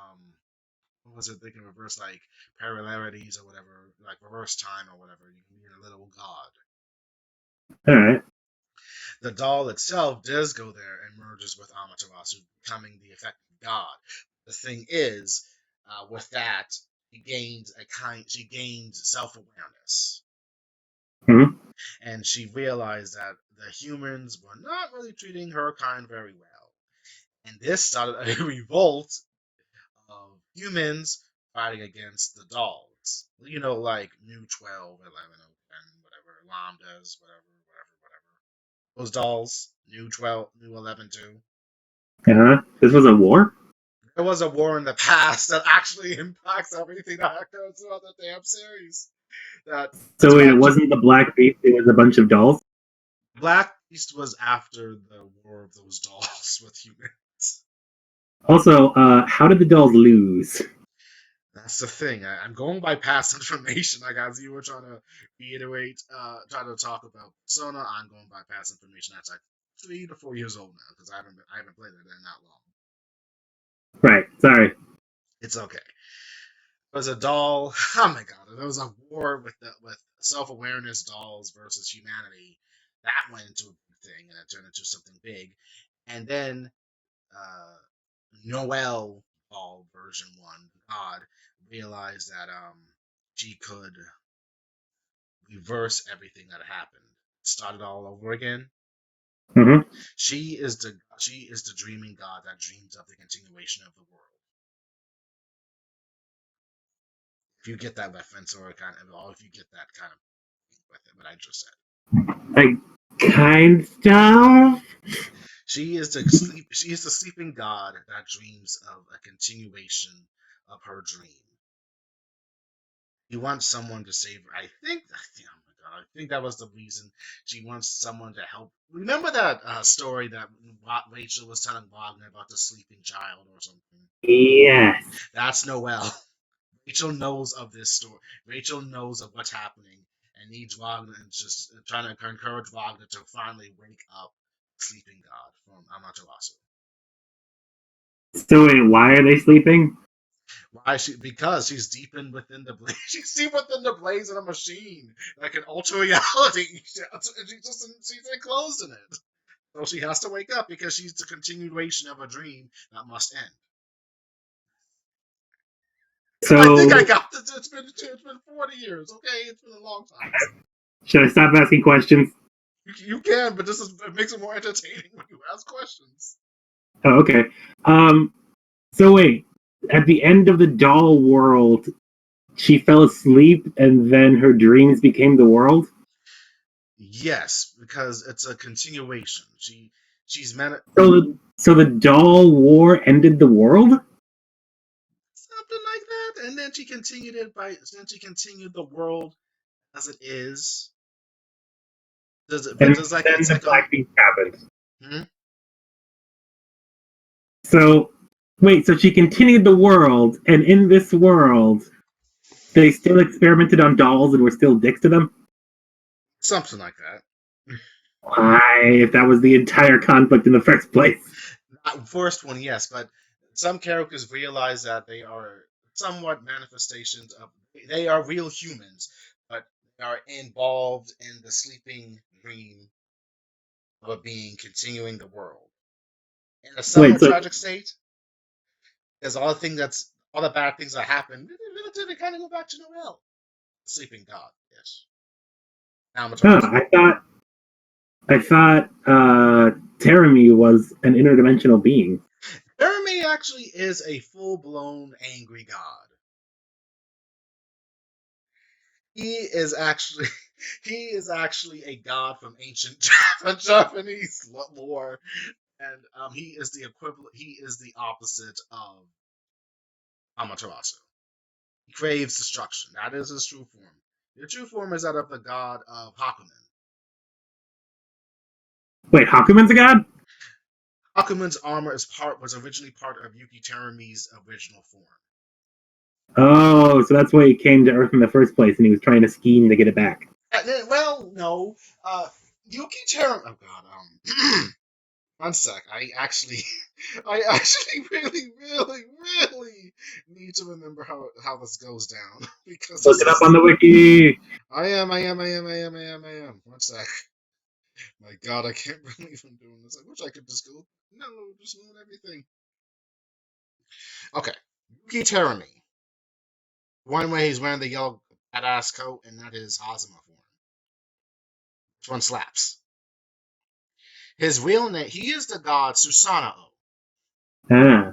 What was it? They can reverse like parallelities or whatever, like reverse time or whatever. You can be a little god. all right. The doll itself does go there and merges with Amaterasu, becoming the effective god. The thing is, with that, she gained self-awareness. Mm-hmm. And she realized that the humans were not really treating her kind very well. And this started a revolt of humans fighting against the dolls. You know, like New 12, 11, 10, whatever, Lambdas, whatever. Those dolls, New 12, New 11 too. This was a war? There was a war in the past that actually impacts everything that occurs throughout the damn series. That's So wait, why it wasn't the Black Beast, it was a bunch of dolls? Black Beast was after the war of those dolls with humans. Also, how did the dolls lose? That's the thing. I'm going by past information. Like as you were trying to reiterate, trying to talk about Persona, I'm going by past information. That's like 3 to 4 years old now because I haven't played it in that long. Right, sorry. It's okay. Was a doll. Oh my god! There was a war with self-awareness dolls versus humanity. That went into a big thing, and it turned into something big. And then uh, Noelle doll version one, God, realized that she could reverse everything that happened, start it all over again. Mm-hmm. She is the dreaming God that dreams of the continuation of the world. If you get that reference, or if you get that kind of with it, what I just said. Like, kind of? She is the sleeping god that dreams of a continuation of her dream. He wants someone to save her. Oh my god, I think that was the reason she wants someone to help. Remember that story that Rachel was telling Wagner about the sleeping child or something? Yes. That's Noelle. Rachel knows of this story. Rachel knows of what's happening and needs Wagner and just trying to encourage Wagner to finally wake up sleeping god from Amaterasu. So wait, why are they sleeping? Why because she's deep in within the blaze. She's deep within the blaze of a machine, like an ultra reality. She's enclosed in it. So she has to wake up because she's the continuation of a dream that must end. I think I So, got this. It's been 40 years. Okay, it's been a long time. should I stop asking questions? You can, but it makes it more entertaining when you ask questions. Oh, okay. Um, so wait, at the end of the doll world, she fell asleep and then her dreams became the world? Yes, because it's a continuation. She's meant So the doll war ended the world? something like that, and then she continued the world as it is. Does it? But And does like then it's the like a Black Beast happened. hmm? So, wait, so she continued the world, and in this world, they still experimented on dolls and were still dicks to them? Something like that. Why, if that was the entire conflict in the first place? First one, yes, but some characters realize that they are somewhat manifestations of. They are real humans, but they are involved in the sleeping dream of a being continuing the world in a Wait, somewhat so tragic state. Because all the bad things that happen, they kind of go back to Noel, the sleeping god. Yes, Amaterasu. I thought Terami was an interdimensional being. Jeremy actually is a full-blown angry god. He is actually he is actually a god from ancient Japanese lore, and he is the equivalent. He is the opposite of Amaterasu. He craves destruction. That is his true form. The true form is that of the god of Hakumen. Wait, Hakumen's a god? Hakumen's armor was originally part of Yuki Terami's original form. Oh, so that's why he came to Earth in the first place, and he was trying to scheme to get it back. Well, no. Yuki Terami. Oh God. One sec. I actually really need to remember how this goes down because Look this it up is. on the wiki. I am. One sec. My God, I can't believe I'm doing this. I wish I could just go. No, just ruin everything. Okay. Yuki Terami. One way he's wearing the yellow badass coat, and that is Hazama form. Which one slaps? His real name. He is the god Susanoo. Ah.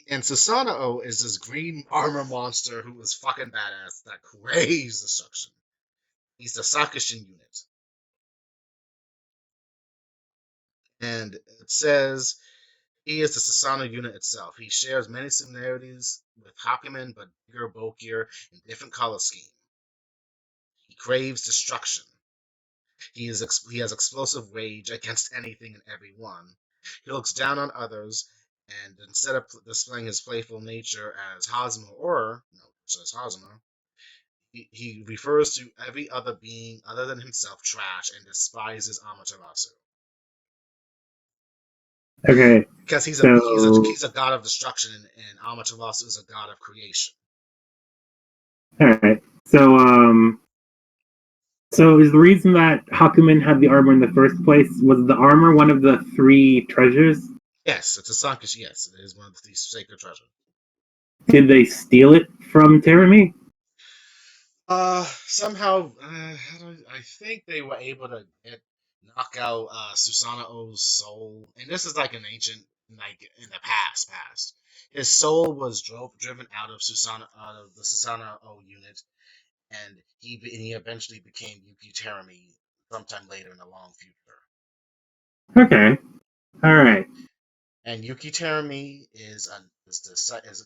And Susanoo is this green armor monster who is fucking badass that craves destruction. He's the Sakishin unit. And it says he is the Susanoo unit itself. He shares many similarities with Hakumen, but bigger, bulkier, and different color scheme. He craves destruction. He has explosive rage against anything and everyone. He looks down on others, and instead of displaying his playful nature as Hazuma or no, says Hazuma, he refers to every other being other than himself trash and despises Amaterasu. Okay. Because he's a god of destruction, and Amaterasu is a god of creation. All right. So is the reason that Hakumen had the armor in the first place, was the armor one of the 3 treasures? Yes, it's a Sankashi. Yes, it is one of these sacred treasures. Did they steal it from Terumi? Somehow, I think they were able to knock out Susanoo's soul, and this is like an ancient, like in the past. His soul was driven out of the Susanoo unit, and he eventually became Yuki Terumi sometime later in the long future. Okay. All right. And Yuki Terumi is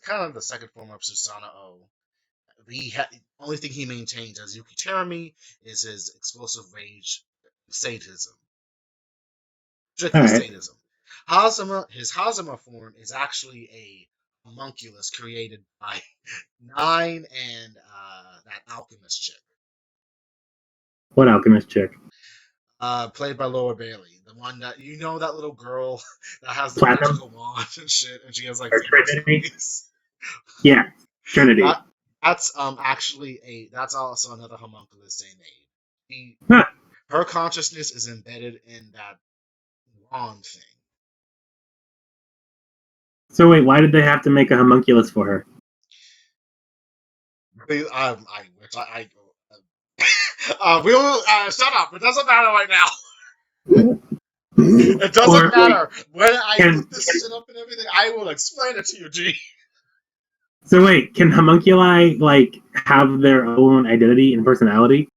kind of the second form of Susanoo. Only thing he maintains as Yuki Terumi is his explosive rage, sadism, All strictly right. sadism. His Hazama form is actually a homunculus created by Nine and that alchemist chick, What alchemist chick? played by Laura Bailey, the one that that little girl that has the Platinum magical wand and shit, and she has like or four Trinity? stories. Yeah, Trinity. That that's actually that's also another homunculus they made. Huh. Her consciousness is embedded in that wand thing. So wait, why did they have to make a homunculus for her? I wish we'll shut up. It doesn't matter right now. It doesn't Or wait, matter. When I can look this shit up and everything, I will explain it to you, G. so wait, can homunculi like have their own identity and personality?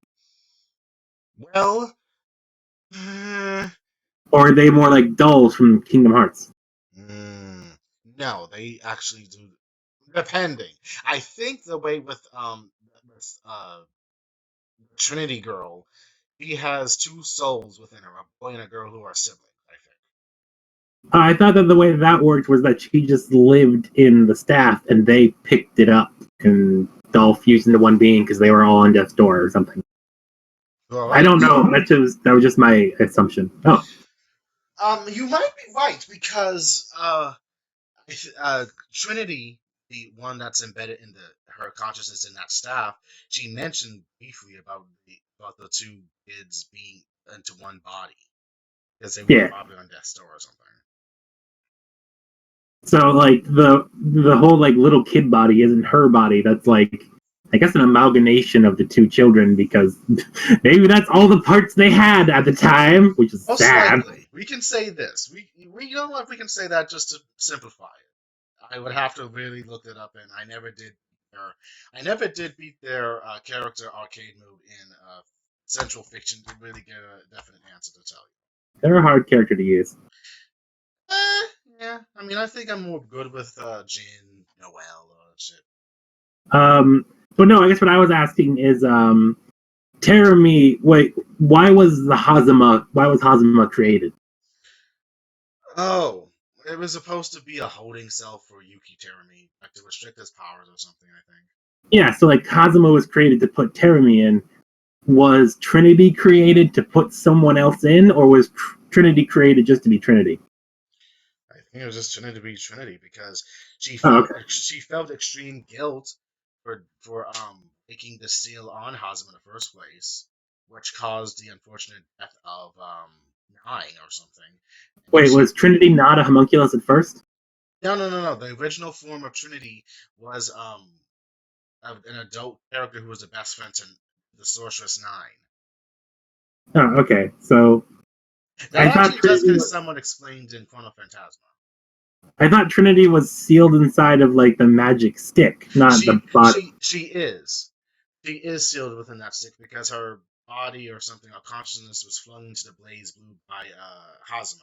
Well, Or are they more like dolls from Kingdom Hearts? no, they actually do. Depending, I think the way with Trinity Girl, she has 2 souls within her, a boy and a girl who are siblings. I think. I thought that the way that worked was that she just lived in the staff and they picked it up and all fused into one being because they were all on death's door or something. All I right. don't know. That was just my assumption. Oh, You might be right because Trinity, the one that's embedded in her consciousness in that staff, she mentioned briefly about the 2 kids being into one body because they were yeah. probably on death's door or something. So like the whole like little kid body isn't her body. That's like I guess an amalgamation of the 2 children because maybe that's all the parts they had at the time, which is Most sad. likely, we can say this. We you know what, we can say that just to simplify it. I would have to really look it up, and I never did beat their character arcade mode in Central Fiction to really get a definite answer to tell They're a hard character to use. you. Yeah. I mean, I think I'm more good with Jin, Noel, shit. But no, I guess what I was asking is Terumi, wait, why was Hazama created? Oh, it was supposed to be a holding cell for Yuki Terumi, like to restrict his powers or something, I think. Yeah, so like Hazama was created to put Terumi in. Was Trinity created to put someone else in, or was Trinity created just to be Trinity? I think it was just Trinity to be Trinity because Oh, okay. she felt extreme guilt for making the seal on Hazama in the first place, which caused the unfortunate death of Nine or something. And Wait, she was Trinity not a homunculus at first? no. The original form of Trinity was an adult character who was the best friend to the Sorceress Nine. Oh, okay. So That I thought actually does Trinity get was. somewhat explained in Chrono Phantasma. I thought Trinity was sealed inside of like the magic stick, not the She body. she is. She is sealed within that stick because her body or something, her consciousness was flung into the blaze blue by Hazuma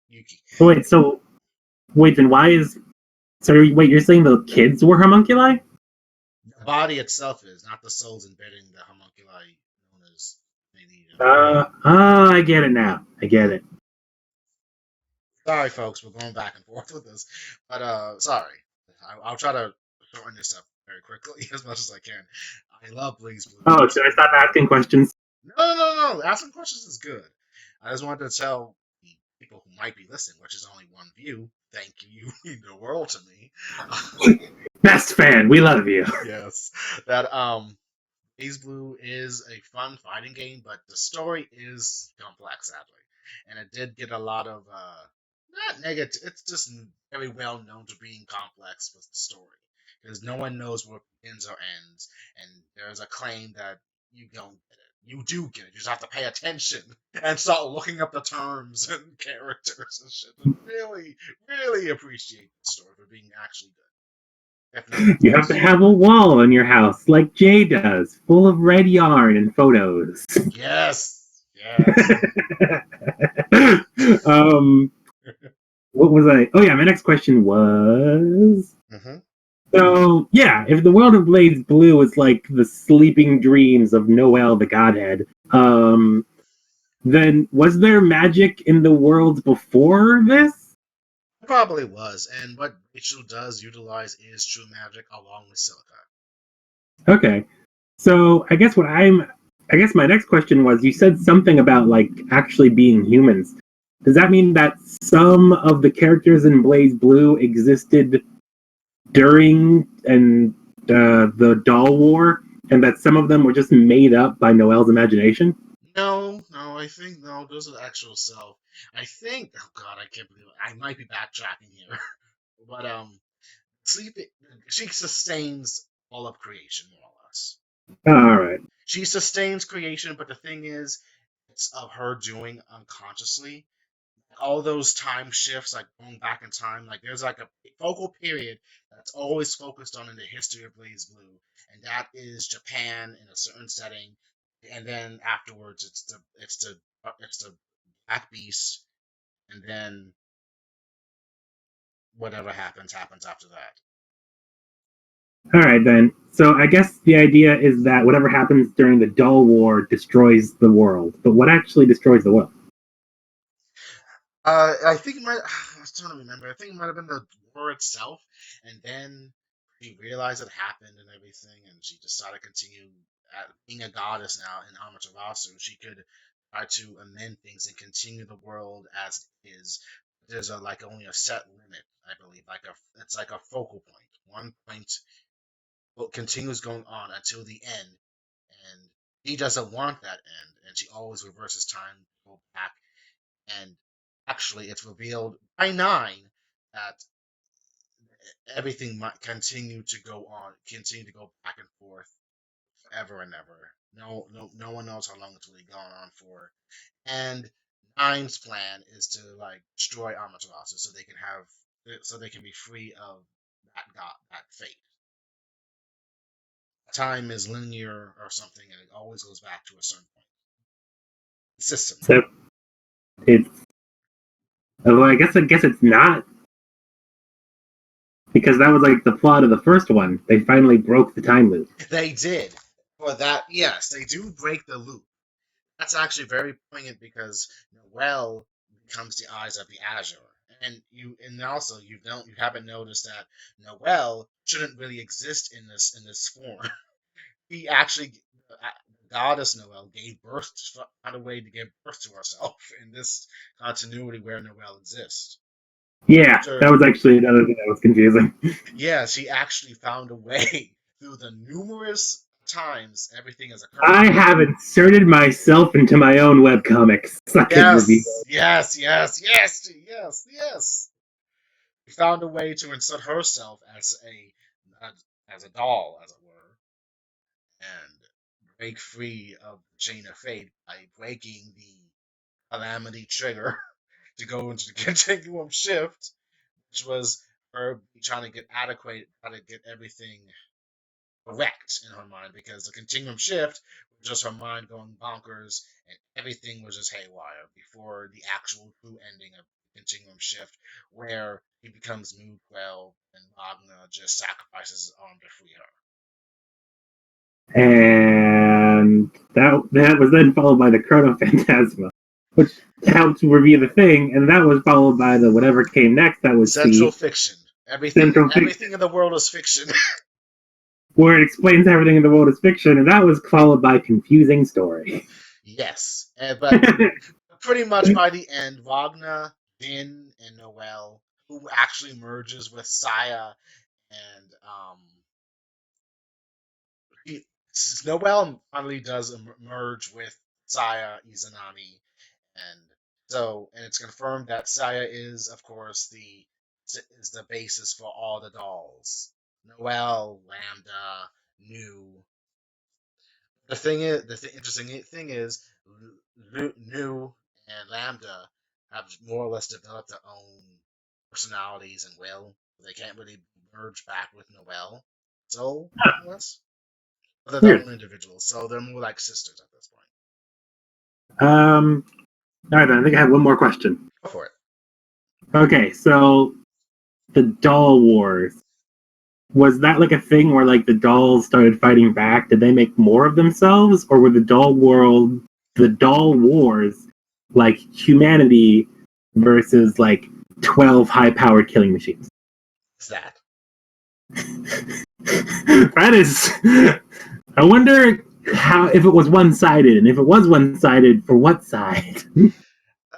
Yuki. Oh, wait, so wait, then why is so? Wait, you're saying the kids were homunculi? The body itself is, not the souls embedding the homunculi known as Magneto. I get it now. I get it. Sorry, folks, we're going back and forth with this, but sorry. I'll try to shorten this up very quickly as much as I can. I love Blaze Blue. Oh, should I stop asking questions? No. Asking questions is good. I just wanted to tell the people who might be listening, which is only one view. Thank you, mean the world to me. Best fan, we love you. Yes, that BlazBlue is a fun fighting game, but the story is complex, sadly, and it did get a lot of not negative. It's just very well known to being complex with the story because no one knows where it begins or ends, and there's a claim that you don't get it. You do get it. You just have to pay attention and start looking up the terms and characters and shit. And really, really appreciate the story for being actually good. You have to have a wall in your house, like Jay does, full of red yarn and photos. Yes, yes. um, what was I? Oh yeah, my next question was. Mm-hmm. So yeah, if the world of Blades Blue is like the sleeping dreams of Noel the Godhead, then was there magic in the world before this? Probably was, and what Rachel does utilize is true magic along with silica. Okay, so I guess my next question was: you said something about like actually being humans. Does that mean that some of the characters in Blaze Blue existed during the Doll War, and that some of them were just made up by Noel's imagination? I think no, those are actual self. I think, oh god, I can't believe it. I might be backtracking here, but sleep. She sustains all of creation more or less. All right. She sustains creation, but the thing is, it's of her doing unconsciously. All those time shifts, like going back in time, like there's like a focal period that's always focused on in the history of Blaze Blue, and that is Japan in a certain setting, and then afterwards it's the Black Beast, and then whatever happens after that. All right then. So I guess the idea is that whatever happens during the Doll War destroys the world. But what actually destroys the world? I think it might. I was trying to remember. I think it might have been the war itself, and then she realized it happened and everything, and she decided to continue being a goddess now in Amaterasu. She could try to amend things and continue the world as it is. There's like only a set limit, I believe. It's like a focal point. One point continues going on until the end, and he doesn't want that end, and she always reverses time to go back. And actually, it's revealed by 9 that everything might continue to go back and forth forever and ever. No one knows how long it's really going on for. And Nine's plan is to like destroy Amaterasu so they can be free of that fate. Time is linear or something, and it always goes back to a certain point. System. So it's well, I guess it's not because that was like the plot of the first one. They finally broke the time loop. They did. For that, yes, they do break the loop. That's actually very poignant because Noel becomes the eyes of the Azure. And also you haven't noticed that Noel shouldn't really exist in this form. He actually goddess Noel gave birth found a way to give birth to herself in this continuity where Noel exists. Yeah, Sure. that was actually another thing that was confusing. Yeah, she actually found a way through the numerous times everything has occurred. I have inserted myself into my own webcomics. Suck it, review. Yes. She found a way to insert herself as a doll, as it were, and break free of the chain of fate by breaking the calamity trigger to go into the continuum shift which was her trying to get adequate, trying to get everything correct in her mind, because the continuum shift was just her mind going bonkers and everything was just haywire before the actual true ending of the continuum shift, where he becomes Mood 12 and Wagner just sacrifices his arm to free her. And that was then followed by the Chrono Phantasma, which helped review the thing, and that was followed by the whatever came next. That was Central the fiction. Everything, Central everything Fiction, in the world is fiction. where it explains everything in the world is fiction, and that was followed by Confusing Story. Yes, but pretty much by the end, Wagner, Din, and Noel, who actually merges with Saya, and he, Noel finally does merge with Saya Izanami, and and it's confirmed that Saya is, of course, the basis for all the dolls. Noel, Lambda, New. The interesting thing is, New and Lambda have more or less developed their own personalities and will. They can't really merge back with Noel, so more or less, but they're their Weird. own individuals. So they're more like sisters at this point. All right, then I think I have one more question. Go for it. Okay, so the Doll Wars, was that like a thing where like the dolls started fighting back? Did they make more of themselves, or were the Doll Wars, like humanity versus like 12 high-powered killing machines? It's that. That is, I wonder how if it was one-sided, and if it was one-sided, for what side?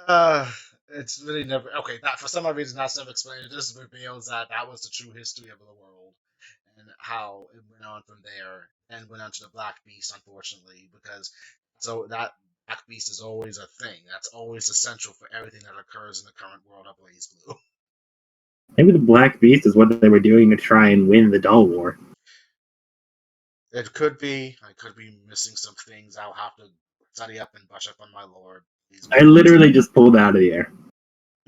Uh, it's really never okay. That for some reason that's never explained. It just reveals that that was the true history of the world and how it went on from there and went on to the Black Beast, unfortunately, because so that Black Beast is always a thing. That's always essential for everything that occurs in the current world of BlazBlue. Maybe the Black Beast is what they were doing to try and win the Doll War. It could be. I could be missing some things. I'll have to study up and brush up on my lore. I literally just pulled that out of the air.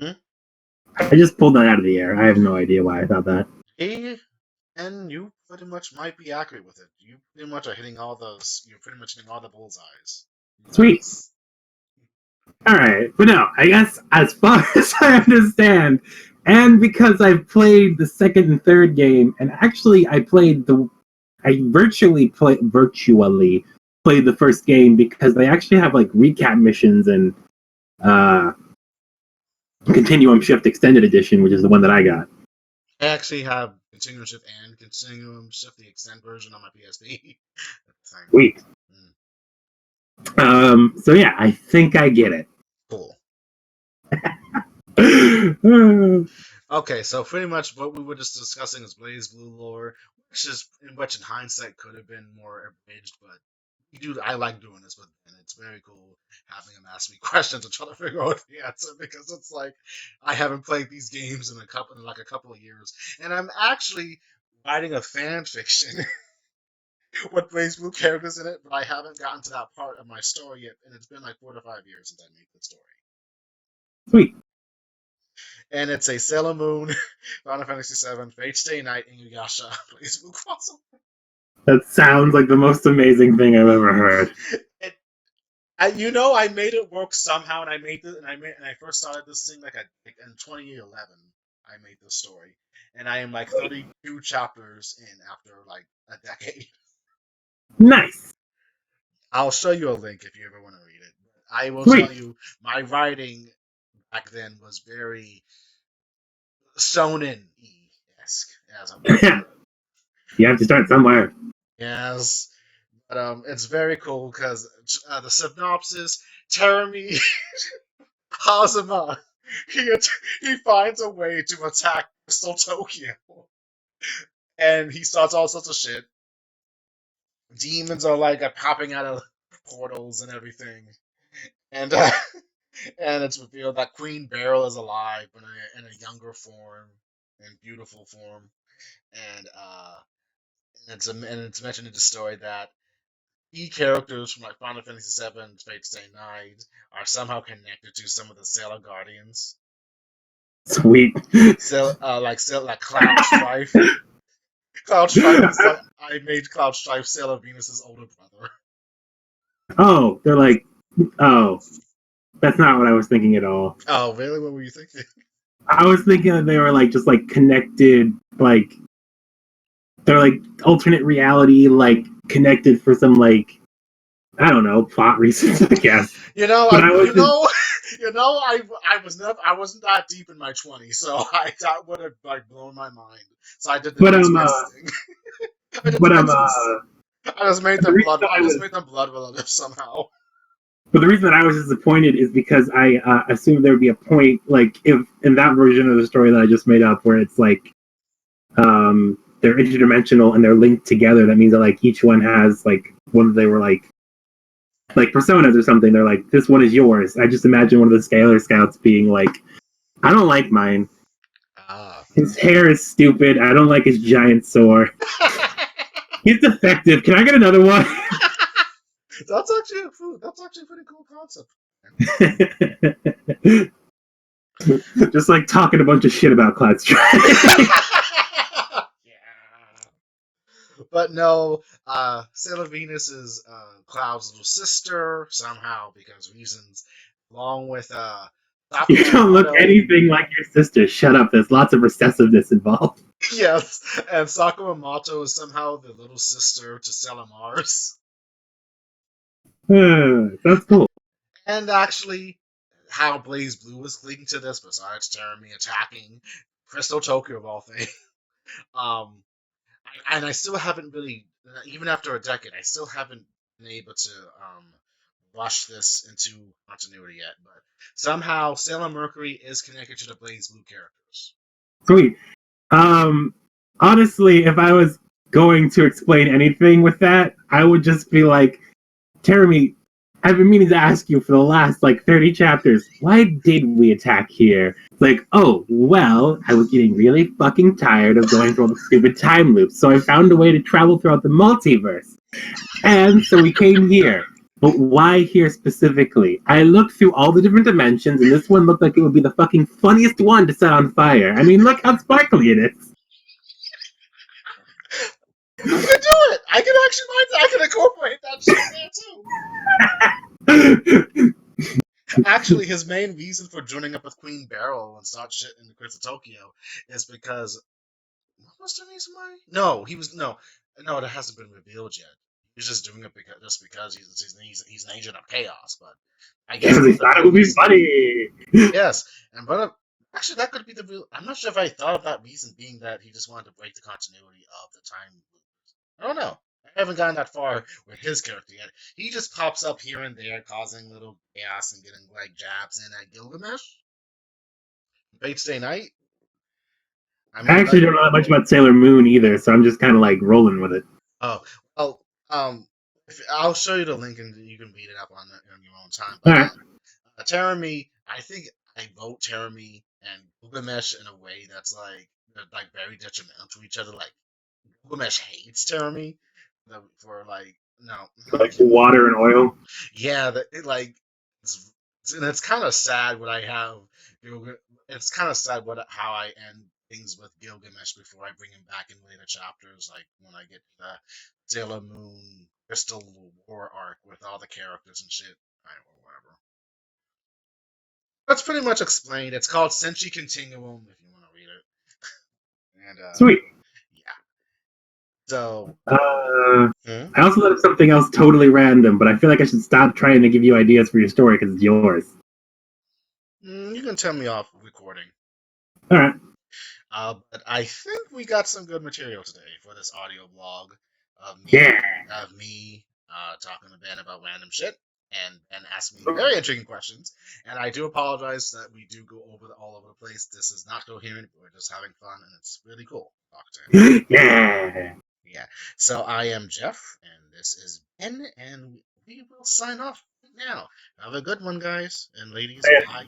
Hmm? I just pulled that out of the air. I have no idea why I thought that. And you pretty much might be accurate with it. You pretty much are hitting all those. You're pretty much hitting all the bullseyes. Sweet. All right, but no, I guess as far as I understand, and because I've played the second and third game, and actually I virtually played the first game because they actually have like recap missions and uh, Continuum Shift Extended Edition, which is the one that I got. I actually have Continuum Shift and Continuum Shift the Extend version on my PSP. Sweet. Mm. So yeah, I think I get it. Cool. Okay, so pretty much what we were just discussing is BlazBlue lore, which in hindsight could have been more abridged, but I like doing this with Ben. It's very cool having him ask me questions and trying to figure out the answer, because it's like I haven't played these games in a couple of years, and I'm actually writing a fan fiction with BlazBlue characters in it, but I haven't gotten to that part of my story yet, and it's been like 4 to 5 years since I made the story. Sweet. And it's a Sailor Moon, Final Fantasy VII, Fate Stay Night, Inuyasha BlazBlue crossover. That sounds like the most amazing thing I've ever heard. I made it work somehow, and I first started this thing like in 2011. I made this story, and I am like 32 chapters in after like a decade. Nice. I'll show you a link if you ever want to read it. I will Sweet. tell you, my writing back then was very shonen-esque, as I'm going to say. You have to start somewhere. Yes. But it's very cool because the synopsis, Terumi Hazama, he finds a way to attack Crystal Tokyo, and he starts all sorts of shit. Demons are like popping out of portals and everything, and and it's revealed that Queen Beryl is alive, but in a younger form, in beautiful form, and it's mentioned in the story that key characters from like Final Fantasy VII, Fate Stay Night are somehow connected to some of the Sailor Guardians. Sweet. Like Cloud Strife. Cloud Strife is like I made Cloud Strife Sailor Venus's older brother. Oh, they're like, oh, that's not what I was thinking at all. Oh, really? What were you thinking? I was thinking that they were like just like connected, like they're like alternate reality, like connected for some like I don't know plot reasons, I guess. You know, But I was I wasn't that deep in my 20s, so that would have like blown my mind. So I did the but next best thing. I did the but next best. I just made the them reason blood. that I just made them blood relatives somehow. but the reason that I was disappointed is because I assumed there would be a point like if in that version of the story that I just made up where it's like they're interdimensional and they're linked together. That means that like each one has like one they were like personas or something. They're like, this one is yours. I just imagine one of the Scalar Scouts being like, I don't like mine. Ah. His hair is stupid. I don't like his giant sword. He's defective. Can I get another one? That's actually a pretty cool concept. Just like talking a bunch of shit about Cloud Strife. Yeah. But no, Sailor Venus is Cloud's little sister somehow because reasons, along with You don't look Sakura anything like your sister. Shut up. There's lots of recessiveness involved. yes, and Sakura Mato is somehow the little sister to Sailor Mars. That's cool. And actually, how BlazBlue was leading to this, besides Terumi attacking Crystal Tokyo of all things. Um, and I still haven't really, even after a decade, I still haven't been able to rush this into continuity yet. But somehow, Sailor Mercury is connected to the BlazBlue characters. Sweet. Honestly, if I was going to explain anything with that, I would just be like, Terumi, I've been meaning to ask you for the last like 30 chapters, why did we attack here? Like, oh, well, I was getting really fucking tired of going through all the stupid time loops, so I found a way to travel throughout the multiverse. And so we came here. But why here specifically? I looked through all the different dimensions, and this one looked like it would be the fucking funniest one to set on fire. I mean, look how sparkly it is. I can do it. I can incorporate that shit there too. Actually, his main reason for joining up with Queen Beryl and start shit in the Crystal Tokyo is because what was the reason why? No, he was no. That hasn't been revealed yet. He's just doing it because he's an agent of chaos. But I guess Because he thought it would be funny. yes, and but actually that could be the real. I'm not sure if I thought of that reason being that he just wanted to break the continuity of the time. I don't know. I haven't gotten that far with his character yet. He just pops up here and there, causing little chaos and getting like jabs in at Gilgamesh. Fate Stay Night. I I mean, actually don't know that much about Sailor Moon either, so I'm just kind of like rolling with it. oh, well, I'll show you the link and you can read it up on your own time. All But right. Terumi, I think I vote Terumi and Gilgamesh in a way that's like they're like very detrimental to each other. Like Gilgamesh hates Terumi for like no, Like water and oil. yeah, it's, and it's kind of sad what I have. It's kind of sad how I end things with Gilgamesh before I bring him back in later chapters, like when I get to the Sailor Moon Crystal War arc with all the characters and shit. I don't know, whatever. That's pretty much explained. It's called Senshi Continuum if you want to read it. And Sweet. yeah. So I also thought of something else totally random, but I feel like I should stop trying to give you ideas for your story because it's yours. you can tell me off recording. All right. But I think we got some good material today for this audio blog of me talking to Ben about random shit and asking me very intriguing questions. And I do apologize that we do go all over the place. This is not coherent. We're just having fun, and it's really cool. Yeah. Yeah. So I am Jeff, and this is Ben, and we will sign off now. Have a good one, guys and ladies. Bye.